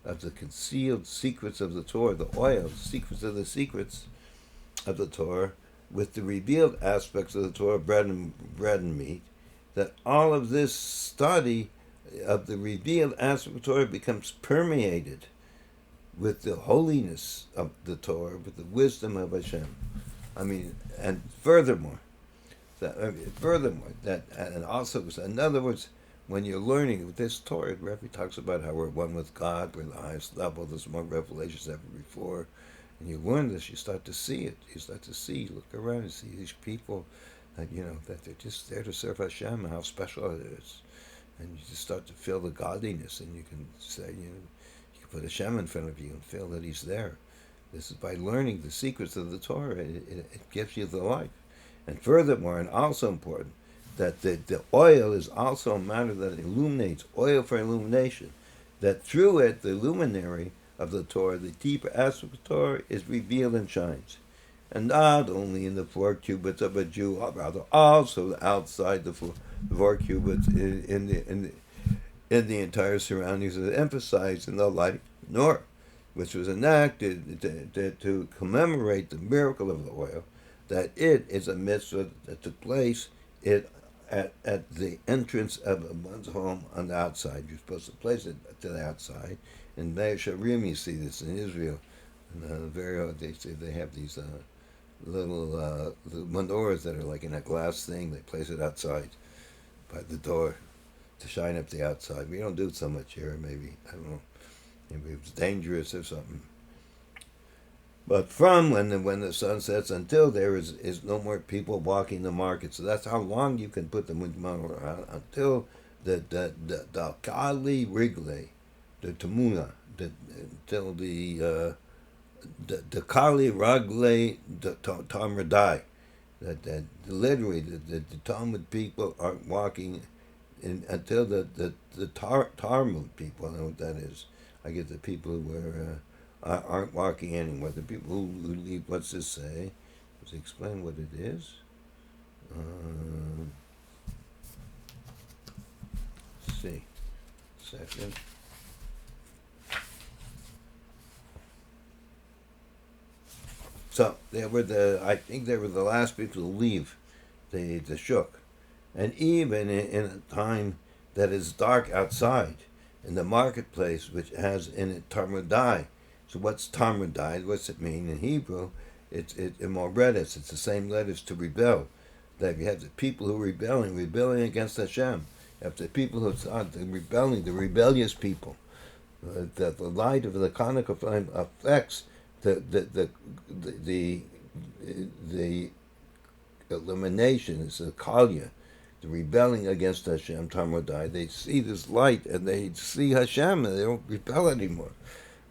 of the concealed secrets of the Torah, the oil, secrets of the Torah, with the revealed aspects of the Torah, bread and meat, that all of this study of the revealed aspect of the Torah becomes permeated with the holiness of the Torah, with the wisdom of Hashem. And furthermore, and also, in other words, when you're learning this Torah, Rebbe talks about how we're one with God, we're the highest level, there's more revelations than ever before. And you learn this, you start to see it. You start to see, look around and see these people that, that they're just there to serve Hashem, and how special it is. And you just start to feel the godliness, and you can say, you can put Hashem in front of you and feel that He's there. This is by learning the secrets of the Torah. It gives you the life. And furthermore, and also important, that the oil is also a matter that illuminates, oil for illumination, that through it, the luminary of the Torah, the deeper aspect of the Torah, is revealed and shines. And not only in the 4 cubits of a Jew, rather also outside the 4 cubits in the entire surroundings, is emphasized in the light Nor, which was enacted to commemorate the miracle of the oil, that it is a mitzvah that took place at the entrance of one's home on the outside. You're supposed to place it to the outside. In Meir Sharim, you see this in Israel. They say they have these little menorahs that are like in a glass thing. They place it outside by the door to shine up the outside. We don't do it so much here. Maybe, I don't know. Maybe it's dangerous or something. But from when the sun sets until there is no more people walking the market. So that's how long you can put the menorah until the Kali Rigle, the Tamuna, until the Kali Ragle Tamradai. That literally the Talmud people aren't walking until the Talmud people. I know what that is. I get the people who aren't walking anymore. The people who leave. What's this say? Does it explain what it is? Let's see. Second. So I think they were the last people to leave the shuk, and even in a time that is dark outside, in the marketplace, which has in it Talmudai. So what's Talmudai? What's it mean in Hebrew? It's in more letters. It's the same letters to rebel. That you have the people who are rebelling against Hashem. You have the people who are rebelling, the rebellious people. The light of the Chanuka flame affects the illumination. It's a kalya, the rebelling against Hashem, Talmudai. They see this light and they see Hashem and they don't rebel anymore.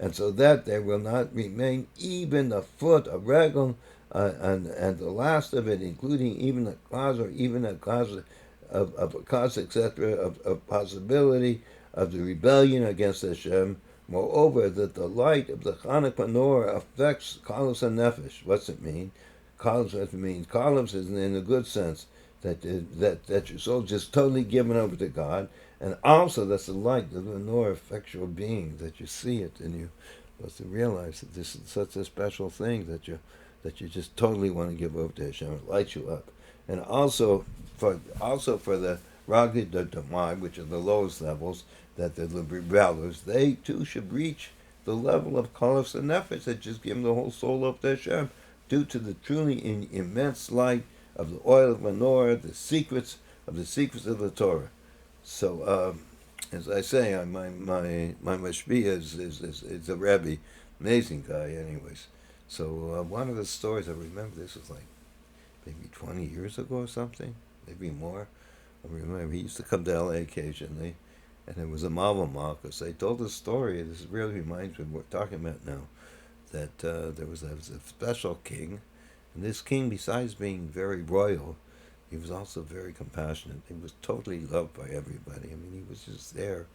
And so that there will not remain even a foot, a regal, and the last of it, including even a cause or even a cause of a cause, etc., of possibility of the rebellion against Hashem. Moreover, that the light of the Chanukah menorah affects kalos and nefesh. What's it mean? Kalev, that means Kalev is in a good sense that your soul just totally given over to God, and also that's the light, the menorah effectual being, that you see it and you must realize that this is such a special thing that you just totally want to give over to Hashem. It lights you up, and also for the Ragid Damai, which are the lowest levels, that the rebellers, they too should reach the level of Kalev and Nefesh that just give them the whole soul up to Hashem, due to the truly immense light of the oil of menorah, the secrets of the Torah. So, as I say, my mashpia is a Rebbe, amazing guy. Anyways, so one of the stories I remember, this was like maybe 20 years ago or something, maybe more. I remember he used to come to LA occasionally, and it was a Malva Malchus. They told a story. This really reminds me of what we're talking about now. That there was a special king, and this king, besides being very royal, he was also very compassionate. He was totally loved by everybody. I mean, he was just there.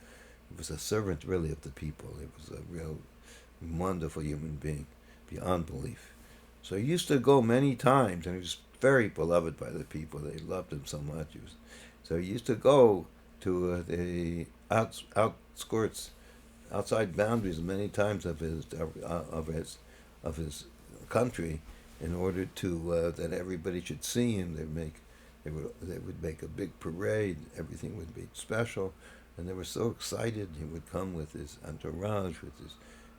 He was a servant, really, of the people. He was a real wonderful human being, beyond belief. So he used to go many times, and he was very beloved by the people. They loved him so much. So he used to go to the outskirts, outside boundaries, many times of his country, in order to that everybody should see him. They would make a big parade. Everything would be special, and they were so excited. He would come with his entourage, with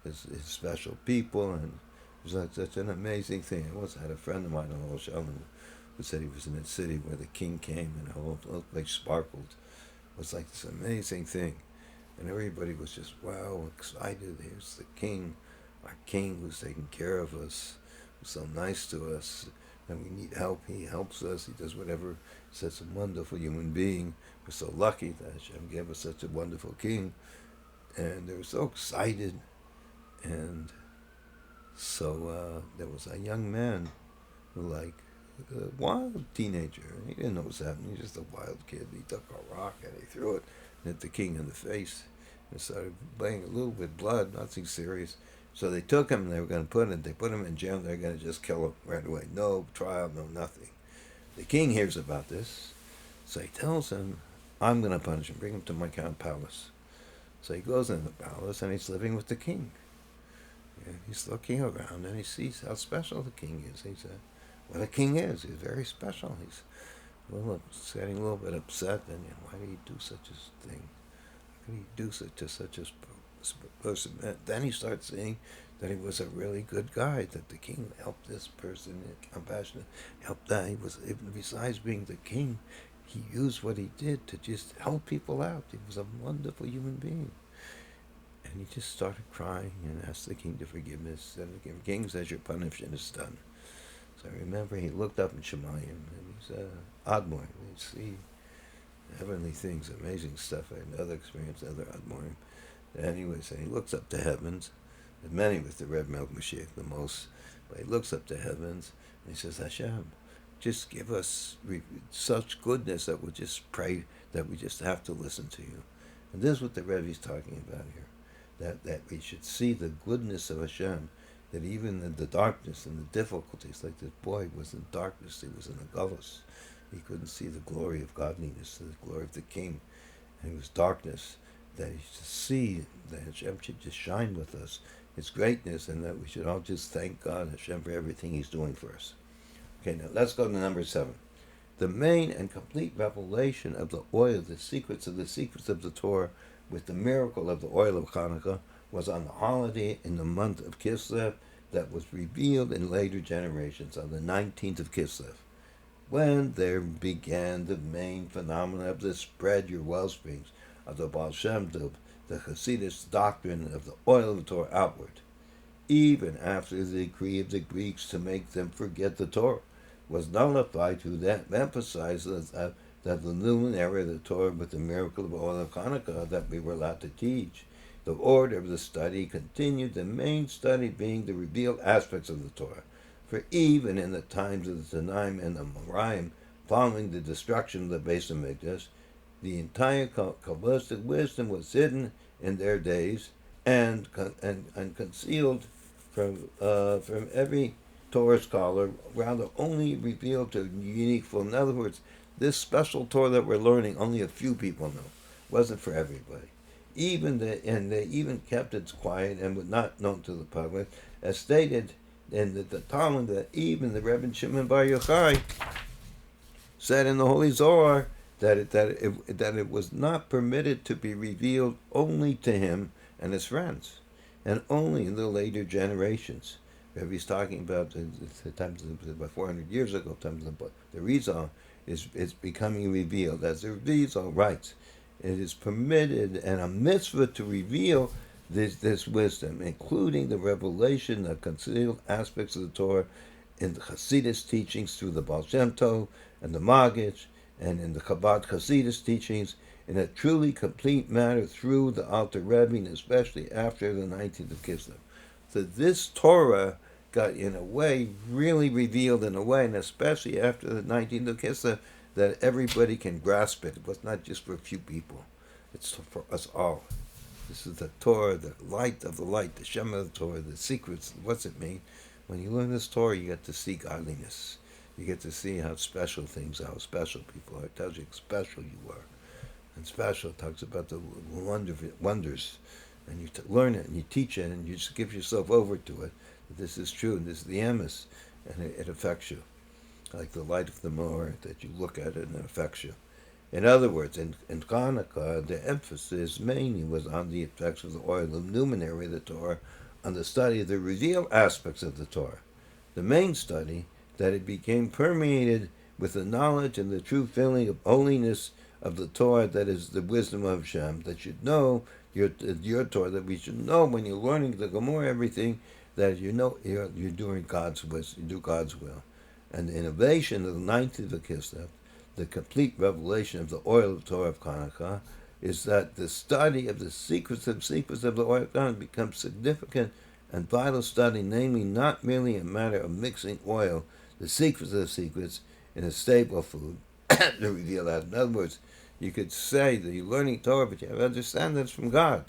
his special people, and it was such an amazing thing. I once had a friend of mine on Rosh who said he was in a city where the king came and the whole place sparkled. It was like this amazing thing, and everybody was just wow, excited. Here's the king, our king who's taking care of us, who's so nice to us. And we need help, he helps us, he does whatever. He's such a wonderful human being. We're so lucky that Hashem gave us such a wonderful king. And they were so excited. And so there was a young man who, like, a wild teenager. He didn't know what was happening. He was just a wild kid. He took a rock and he threw it and hit the king in the face. And started bleeding a little bit of blood, nothing serious. So they took him and they were going to put him in jail. They're going to just kill him right away. No trial, no nothing. The king hears about this. So he tells him, I'm going to punish him, bring him to my palace. So he goes in the palace and he's living with the king. And he's looking around and he sees how special the king is. He said, well, the king is. He's very special. He's getting a little bit upset. And why did he do such a thing? How could he do such a person? Then he starts seeing that he was a really good guy, that the king helped this person, compassionate, helped that. He was, besides being the king, he used what he did to just help people out. He was a wonderful human being. And he just started crying and asked the king to forgive him. And the king says, your punishment is done. So I remember he looked up in Shemayim, and he's Admor. You see heavenly things, amazing stuff. I had another experience, other Admorim. Anyways, and he looks up to heavens, and many with the Red Melch Moshiach the most, but he looks up to heavens, and he says, Hashem, just give us such goodness that we'll just pray, that we just have to listen to you. And this is what the Rebbe is talking about here, that we should see the goodness of Hashem, that even in the darkness and the difficulties, like this boy was in darkness, he was in a gullus, he couldn't see the glory of godliness, the glory of the king, and it was darkness, that he should see that Hashem should just shine with us, His greatness, and that we should all just thank God, Hashem, for everything He's doing for us. Okay, now let's go to number 7. The main and complete revelation of the oil, the secrets of the Torah, with the miracle of the oil of Chanukah, was on the holiday in the month of Kislev that was revealed in later generations, on the 19th of Kislev, when there began the main phenomena of the spread your wellsprings, of the Baal Shem Tov, the Hasidus doctrine of the oil of the Torah outward, even after the decree of the Greeks to make them forget the Torah was nullified, to that emphasize that the luminary of the Torah with the miracle of oil of Chanukah that we were allowed to teach. The order of the study continued, the main study being the revealed aspects of the Torah. For even in the times of the Tanaim and the Moraim, following the destruction of the Beis Hamikdash, the entire Kabbalistic wisdom was hidden in their days and concealed from every Torah scholar, rather only revealed to unique full. In other words, this special Torah that we're learning, only a few people know. It wasn't for everybody. They even kept it quiet and was not known to the public, as stated in the Talmud that even the Rebbe Shimon Bar Yochai said in the Holy Zohar that it was not permitted to be revealed only to him and his friends, and only in the later generations. He's talking about the times about 400 years ago. Times the Rizal is becoming revealed, as the Rizal writes. It is permitted and a mitzvah to reveal this wisdom, including the revelation of concealed aspects of the Torah in the Hasidus teachings through the Baal Shem Tov and the Maggid, and in the Chabad Hasidus teachings in a truly complete manner through the Alter Rebbe, and especially after the 19th of Kislev. So this Torah got, in a way, really revealed in a way, and especially after the 19th of Kislev, that everybody can grasp it. It was not just for a few people. It's for us all. This is the Torah, the light of the light, the Shem of the Torah, the secrets. What's it mean? When you learn this Torah, you get to see godliness. You get to see how special things are, how special people are. It tells you how special you are. And special talks about the wonders. And you learn it, and you teach it, and you just give yourself over to it. This is true, and this is the emes, and it affects you. Like the light of the menorah, that you look at it and it affects you. In other words, in Chanukah, the emphasis mainly was on the effects of the oil of luminary of the Torah, on the study of the revealed aspects of the Torah. The main study, that it became permeated with the knowledge and the true feeling of holiness of the Torah, that is the wisdom of Hashem, that should know your Torah, that we should know when you're learning the Gemara, everything, that you know you're doing God's will, you do God's will. And the innovation of the 19th of Kislev, the complete revelation of the oil of Torah of Chanukah, is that the study of the secrets of the oil of Chanukah becomes significant and vital study, namely not merely a matter of mixing oil, the secrets of the secrets, in a staple food, to reveal that. In other words, you could say that you're learning Torah, but you have to understand that it's from God.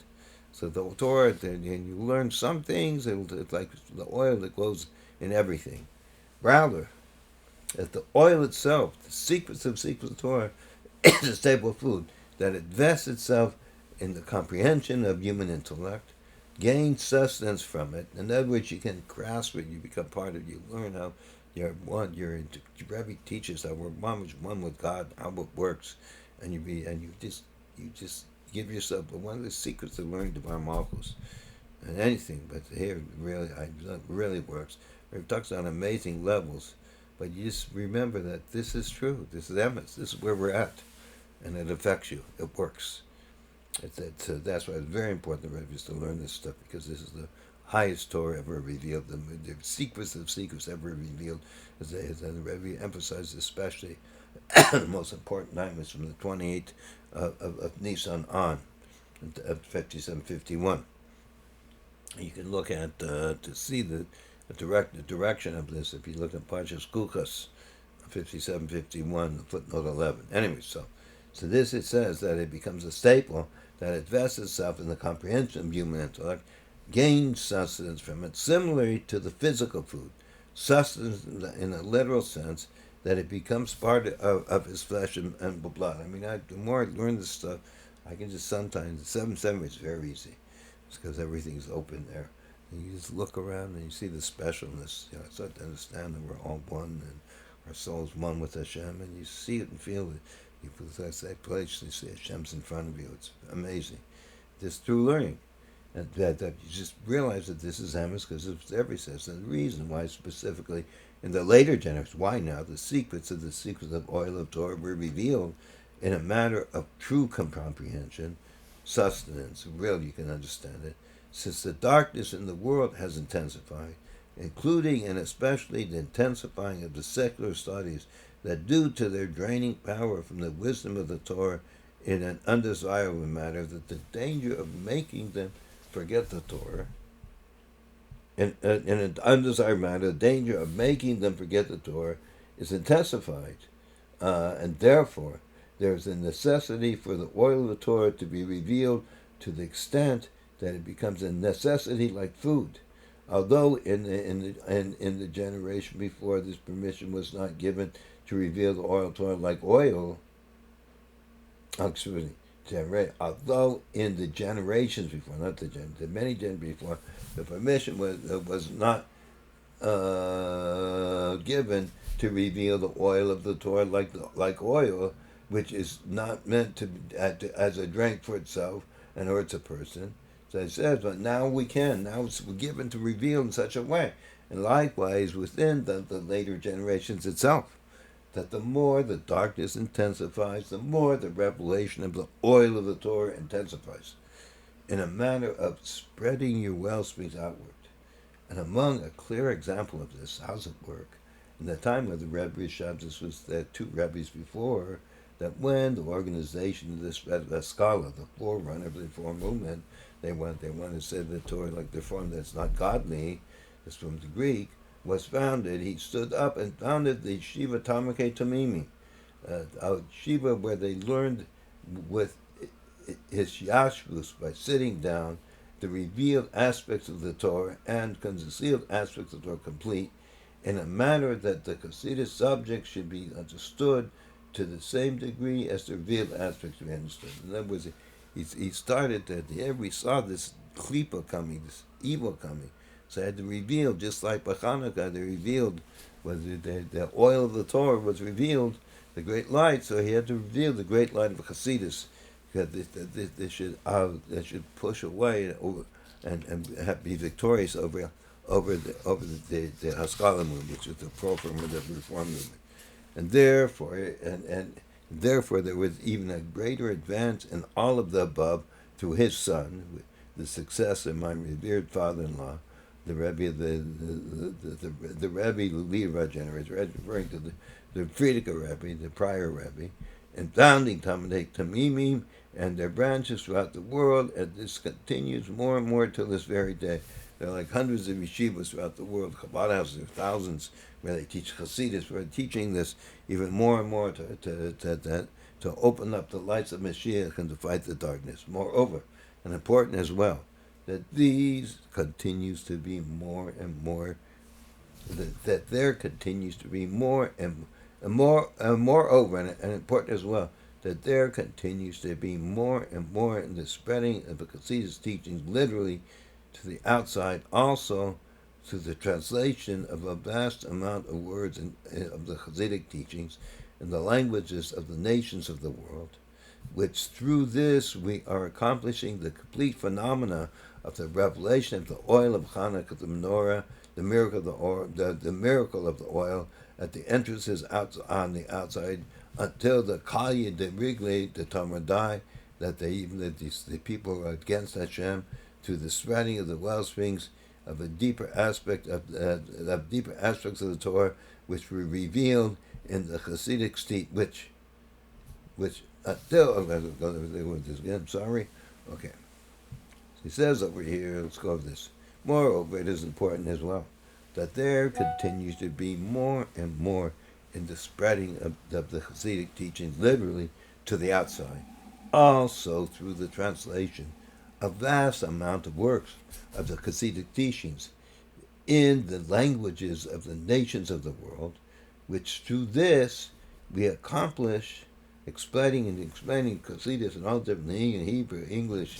So the Torah, and you learn some things, it's like the oil that goes in everything. Rather, that the oil itself, the secrets of Torah, is a staple food, that it vests itself in the comprehension of human intellect, gain sustenance from it. In other words, you can grasp it, you become part of it, you learn how your Rebbe teaches how we're one with God, how it works, and you just give yourself one of the secrets of learning Devar Malchus, and anything, but here it really works. It talks on amazing levels, but you just remember that this is true, this is emes, this is where we're at, and it affects you, it works. That's why it's very important the Rebbe to learn this stuff, because this is the highest Torah ever revealed, the secrets of secrets ever revealed, as the Rebbe emphasized especially the most important time is from the 28th of Nisan on, of 5751. You can look at to see the direction of this if you look at Parshas Kukas, 5751, footnote 11. Anyway, so this it says that it becomes a staple, that it vests itself in the comprehension of human intellect, gains sustenance from it, similarly to the physical food, sustenance in a literal sense, that it becomes part of his flesh and blood. I mean, the more I learn this stuff, I can just sometimes, 7-7 is very easy. It's because everything's open there. And you just look around and you see the specialness. You know, I start to understand that we're all one and our soul's one with Hashem, and you see it and feel it. You possess that place, you see Hashem's in front of you. It's amazing. Just through learning. And that you just realize that this is emes, because it's every says. And the reason why specifically in the later generations, why now the secrets of oil of Torah were revealed in a matter of true comprehension, sustenance, real, you can understand it, since the darkness in the world has intensified, including and especially the intensifying of the secular studies that, due to their draining power from the wisdom of the Torah in an undesirable manner, that the danger of making them forget the Torah, in an undesirable manner, the danger of making them forget the Torah is intensified, and therefore there is a necessity for the oil of the Torah to be revealed to the extent that it becomes a necessity like food, Although in the generation before, this permission was not given to reveal the oil Torah like oil. Although in the generations before, not the many generations before, the permission was not given to reveal the oil of the Torah like oil, which is not meant to as a drink for itself and hurts a person. So it says, but now we can. Now it's given to reveal in such a way, and likewise within the later generations itself, that the more the darkness intensifies, the more the revelation of the oil of the Torah intensifies, in a manner of spreading your wellsprings outward. And among a clear example of this, how's it work? In the time of the Rebbe Shabbos, was the two Rebbes before, that when the organization of this Skala, the forerunner of the Reform movement, they want to say the Torah like the form that's not godly, that's from the Greek, was founded. He stood up and founded the Yeshiva Tomchei T'mimin, a yeshiva where they learned with his yashvus, by sitting down, the revealed aspects of the Torah and concealed aspects of the Torah complete, in a manner that the Hasidic subject should be understood to the same degree as the revealed aspects be understood. In other words, he started that here we saw this klipa coming, this evil coming. So I had to reveal, just like by Chanuka, they revealed, the oil of the Torah was revealed, the great light, so he had to reveal the great light of Hasidus, because they should push away and be victorious over the Haskalah movement, which is the pro-formative reform movement. And therefore there was even a greater advance in all of the above through his son, the successor, my revered father-in-law, the Rebbe, the Rebbe, the leader of our generation, referring to the Frierdiker Rebbe, the prior Rebbe, and founding Talmidei T'mimim and their branches throughout the world, and this continues more and more till this very day. There are like hundreds of yeshivas throughout the world, Chabad houses, there are thousands where they teach Hasidus. We're teaching this even more and more to open up the lights of Moshiach and to fight the darkness. Moreover, and important as well, that these continues to be more and more, that there continues to be more and moreover, and important as well, that there continues to be more and more in the spreading of the Hasidus teachings, literally to the outside, also through the translation of a vast amount of words of the Hasidic teachings in the languages of the nations of the world, which through this we are accomplishing the complete phenomena of the revelation of the oil of Chanukah, the menorah, the miracle of the oil, the miracle of the oil at the entrances on the outside, until the Kalya, the Rigle, the Talmudai, that the people are against Hashem, through the spreading of the wellsprings of a deeper aspect of deeper aspects of the Torah, which were revealed in the Hasidic state, which until I'm sorry. Okay. He says over here, let's go over this. Moreover, it is important as well that there continues to be more and more in the spreading of the Hasidic teachings, literally to the outside. Also through the translation a vast amount of works of the Hasidic teachings in the languages of the nations of the world, which through this we accomplish explaining Hasidus in all different Hebrew, English,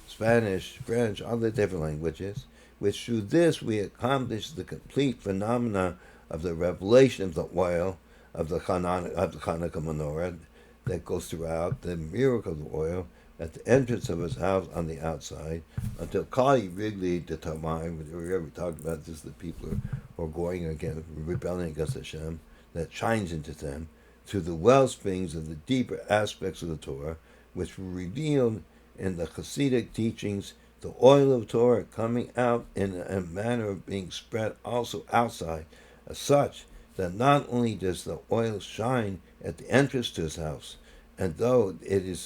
Spanish, French, all the different languages, which through this we accomplish the complete phenomena of the revelation of the oil of the Chanukah menorah that goes throughout, the miracle of the oil at the entrance of his house on the outside, until Kali Wrigley the Tamai, we ever talked about this, the people who are going against, rebelling against Hashem, that shines into them through the wellsprings of the deeper aspects of the Torah, which were revealed in the Hasidic teachings, the oil of Torah coming out in a manner of being spread also outside, as such that not only does the oil shine at the entrance to his house, and though it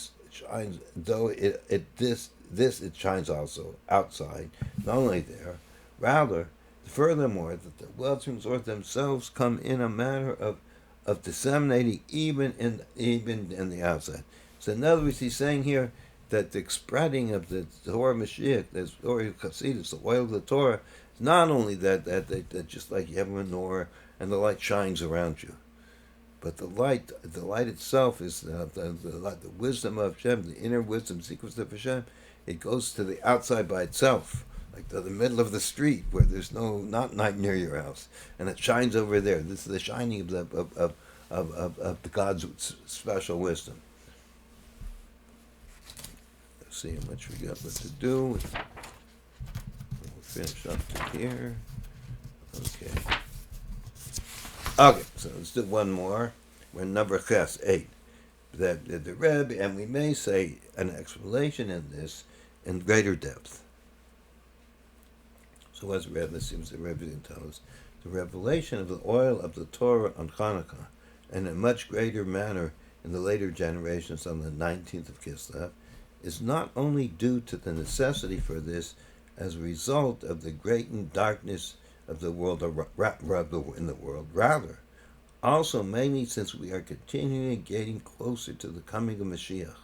shines also outside, not only there, rather, furthermore, that the wellsprings themselves come in a manner of disseminating even in the outside. So in other words, he's saying here that the spreading of the Torah Mashiach, the Torah Chasidus, the oil of the Torah, is not only that just like you have a menorah and the light shines around you, but the light itself is the wisdom of Hashem, the inner wisdom, secrets of Hashem. It goes to the outside by itself, like to the middle of the street where there's not night near your house, and it shines over there. This is the shining of the God's special wisdom. Let's see how much we got left to do. We'll finish up to here. Okay, so let's do one more. We're number Ches 8. That the Rebbe, and we may say an explanation in this in greater depth. So as Rebbe seems the Rebbe can tell us, the revelation of the oil of the Torah on Chanuka, in a much greater manner in the later generations on the 19th of Kislev, is not only due to the necessity for this as a result of the greatened darkness of the world in the world, rather, also mainly since we are continually getting closer to the coming of Moshiach,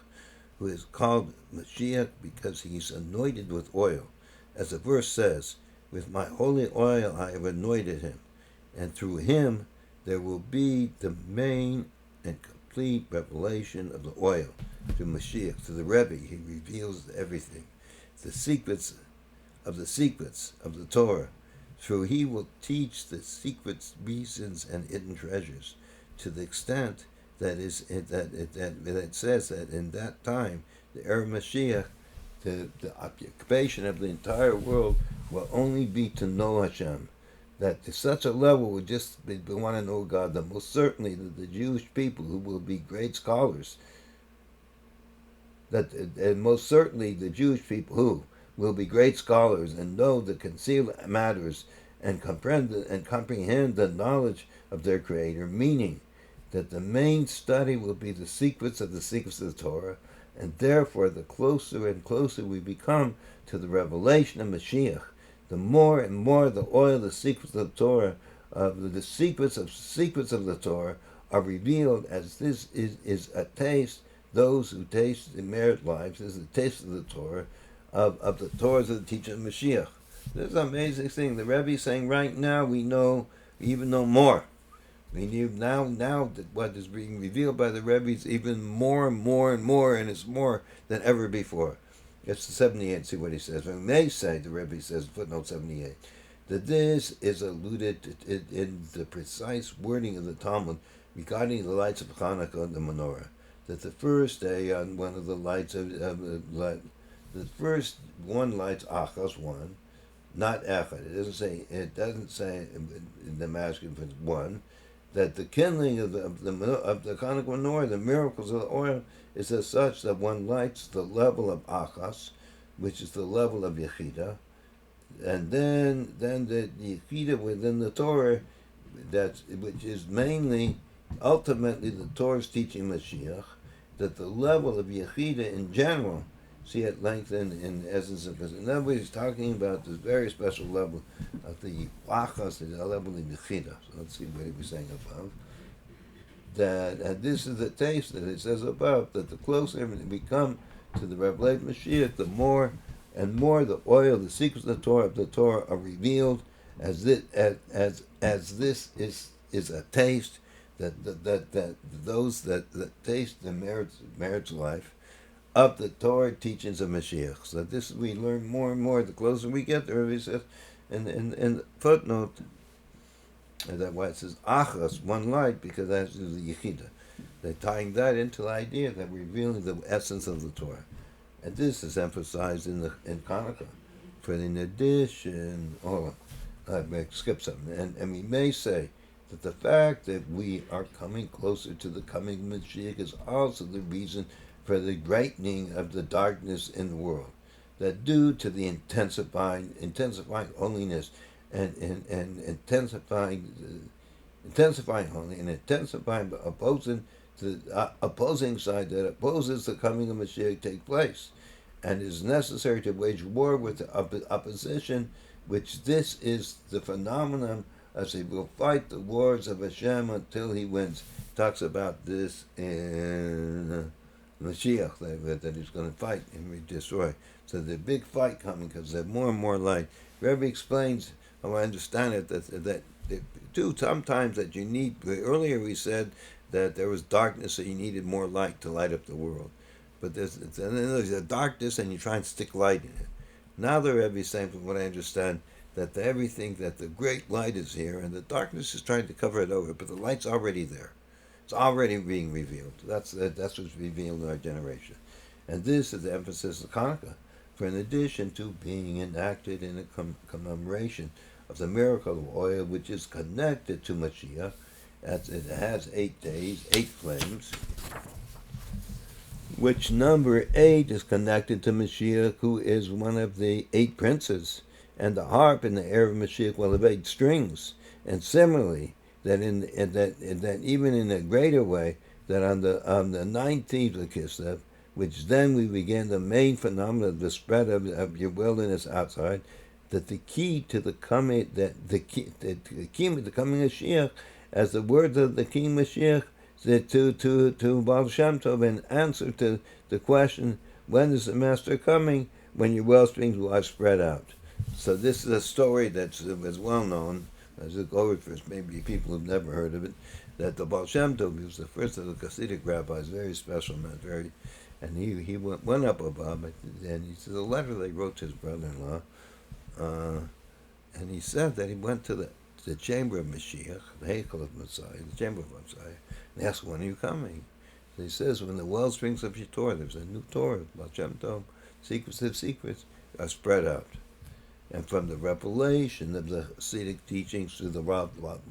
who is called Moshiach because he is anointed with oil. As the verse says, with my holy oil I have anointed him, and through him there will be the main and complete revelation of the oil. To Moshiach, to the Rebbe, he reveals everything, the secrets of the Torah. Through he will teach the secrets, reasons, and hidden treasures, to the extent that it says that in that time, the era of Mashiach, the occupation of the entire world will only be to know Hashem. That to such a level would just want to know God. That most certainly the Jewish people who will be great scholars. And most certainly the Jewish people who will be great scholars and know the concealed matters and comprehend the knowledge of their Creator, meaning that the main study will be the secrets of the Torah, and therefore the closer and closer we become to the revelation of Mashiach, the more and more the oil, the secrets of the Torah, the secrets of the Torah are revealed, as this is a taste. Those who taste the merit lives is the taste of the Torah, of the Torahs of the teaching of Mashiach. This is an amazing thing. The Rebbe is saying right now we even know more. We knew now that what is being revealed by the Rebbe is even more and more and more, and it's more than ever before. It's the 78. See what he says. We may say, the Rebbe says, footnote 78, that this is alluded in the precise wording of the Talmud regarding the lights of Chanuka and the menorah. That the first day on one of the lights the first one lights achas, one, not echad. It doesn't say in the masculine for one, that the kindling of the Chanuka menorah, the miracles of the oil, is as such that one lights the level of achas, which is the level of yechida, and then the yechida within the Torah, which is mainly, ultimately, the Torah's teaching Mashiach, that the level of yechida in general, see at length in essence of this. In other words, he's talking about this very special level of the achas, the level of yechida. So let's see what he was saying above. That this is the taste that it says above, that the closer we come to the revelation of Mashiach, the more and more the oil, the secrets of the Torah are revealed, as this is a taste that those that taste the merits life of the Torah teachings of Mashiach. So this we learn more and more the closer we get there. He says in the footnote that why it says achas, one light, because that's the yechida. They're tying that into the idea that we're revealing the essence of the Torah, and this is emphasized in Chanukah. For in addition, skip something, and we may say that the fact that we are coming closer to the coming of Mashiach is also the reason for the brightening of the darkness in the world, that due to the intensifying holiness and intensifying holy and intensifying opposing side that opposes the coming of Mashiach take place, and it is necessary to wage war with the opposition, which this is the phenomenon, as he will fight the wars of Hashem until he wins. Talks about this in Moshiach that he's going to fight and destroy. So there's a big fight coming because there's more and more light. Rebbe explains how I understand it that too sometimes that you need. Earlier we said that there was darkness, so you needed more light to light up the world. But there's a darkness, and you try and stick light in it. Now the Rebbe is saying, from what I understand, that everything that the great light is here, and the darkness is trying to cover it over, but the light's already there. It's already being revealed. That's what's revealed in our generation. And this is the emphasis of Chanukah. For in addition to being enacted in a commemoration of the miracle of oil, which is connected to Mashiach, as it has 8 days, 8 flames, which number 8 is connected to Mashiach, who is one of the 8 princes, and the harp in the air of Mashiach will have 8 strings. And similarly, that that even in a greater way, that on the 19th of Kislev, which then we begin the main phenomenon of the spread of your wilderness outside, that the key to the coming of the coming Mashiach, as the words of the King Mashiach, to Baal Shem Tov, in answer to the question, when is the Master coming? When your wellsprings will have spread out. So this is a story that's well known. As it goes for maybe people who've never heard of it, that the Baal Shem Tov, he was the first of the Hasidic rabbis, very special man, and he went up above it, and he says a letter they wrote to his brother-in-law, and he said that he went to the chamber of Mashiach, the Heichal of Messiah, the chamber of Messiah, and asked, when are you coming? So he says, when the wellsprings of your Torah, there's a new Torah, Baal Shem Tov, secrets of secrets, are spread out. And from the revelation of the Hasidic teachings to the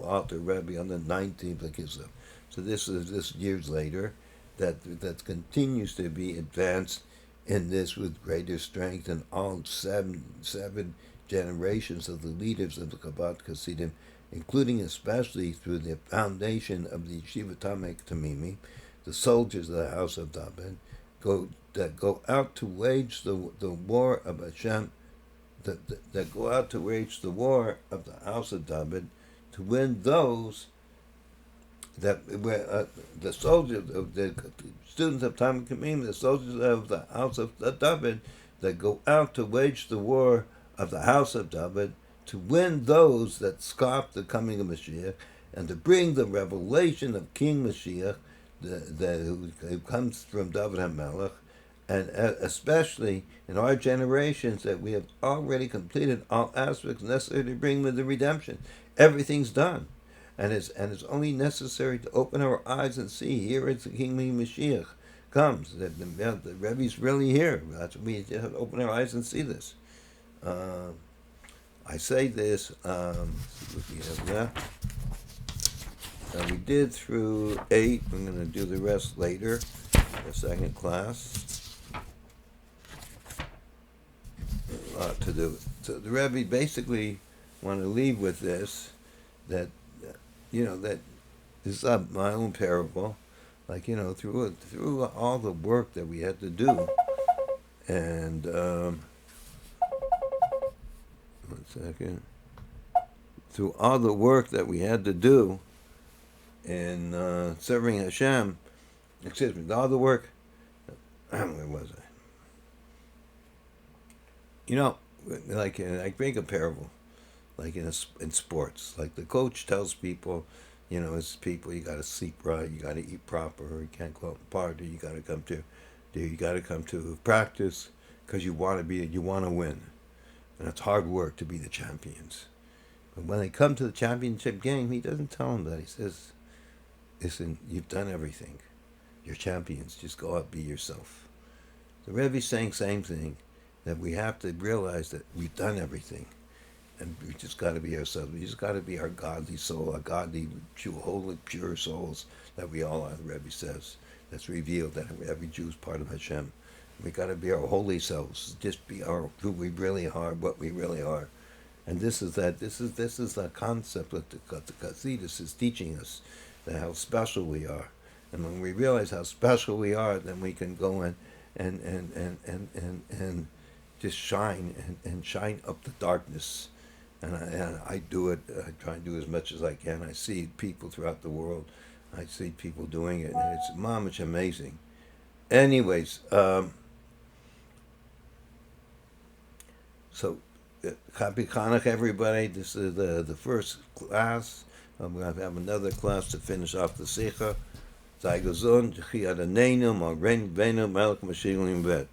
Alter Rebbe on the 19th of Kislev. So this years later, that continues to be advanced in this with greater strength in all seven generations of the leaders of the Chabad Hasidim, including especially through the foundation of the Yeshiva Tomchei T'mimin, the soldiers of the house of David, go out to wage the war of Hashem, that go out to wage the war of the house of David, to win those that were the soldiers of the students of Tomchei T'mimin, the soldiers of the house of David, that go out to wage the war of the house of David, to win those that scoff the coming of Mashiach, and to bring the revelation of King Mashiach, who comes from David HaMelech, and especially in our generations, that we have already completed all aspects necessary to bring with the redemption. Everything's done. And it's only necessary to open our eyes and see, here is the King Mashiach comes. The Rebbe's really here. That's what we have to open our eyes and see this. I say this, we did through 8. I'm going to do the rest later, the second class. To do. So the Rebbe basically want to leave with this, that that this is my own parable, through all the work that we had to do, and 1 second, through all the work that we had to do in serving Hashem, all the work. Where was I? I make a parable, like in sports. Like the coach tells people, as people, you got to sleep right, you got to eat proper, you can't go out and party, you got to come to practice because you want to win, and it's hard work to be the champions. But when they come to the championship game, he doesn't tell them that. He says, "Listen, you've done everything. You're champions. Just go out, be yourself." The Rebbe's saying same thing. That we have to realize that we've done everything, and we just got to be ourselves. We just got to be our godly soul, our godly, pure, holy, pure souls that we all are. The Rebbe says that's revealed that every Jew is part of Hashem. We got to be our holy selves, just be who we really are, what we really are, and this is the concept that the Chassidus is teaching us, that how special we are, and when we realize how special we are, then we can go in and just shine and shine up the darkness, and I do it. I try and do as much as I can. I see people throughout the world. I see people doing it, and it's amazing. anyways, so happy Chanukah, everybody. This is the first class. We're going to have another class to finish off the Sikha. Sei gesund, Chi Adanenu, Mar Venu, Melech Mashiach Vet.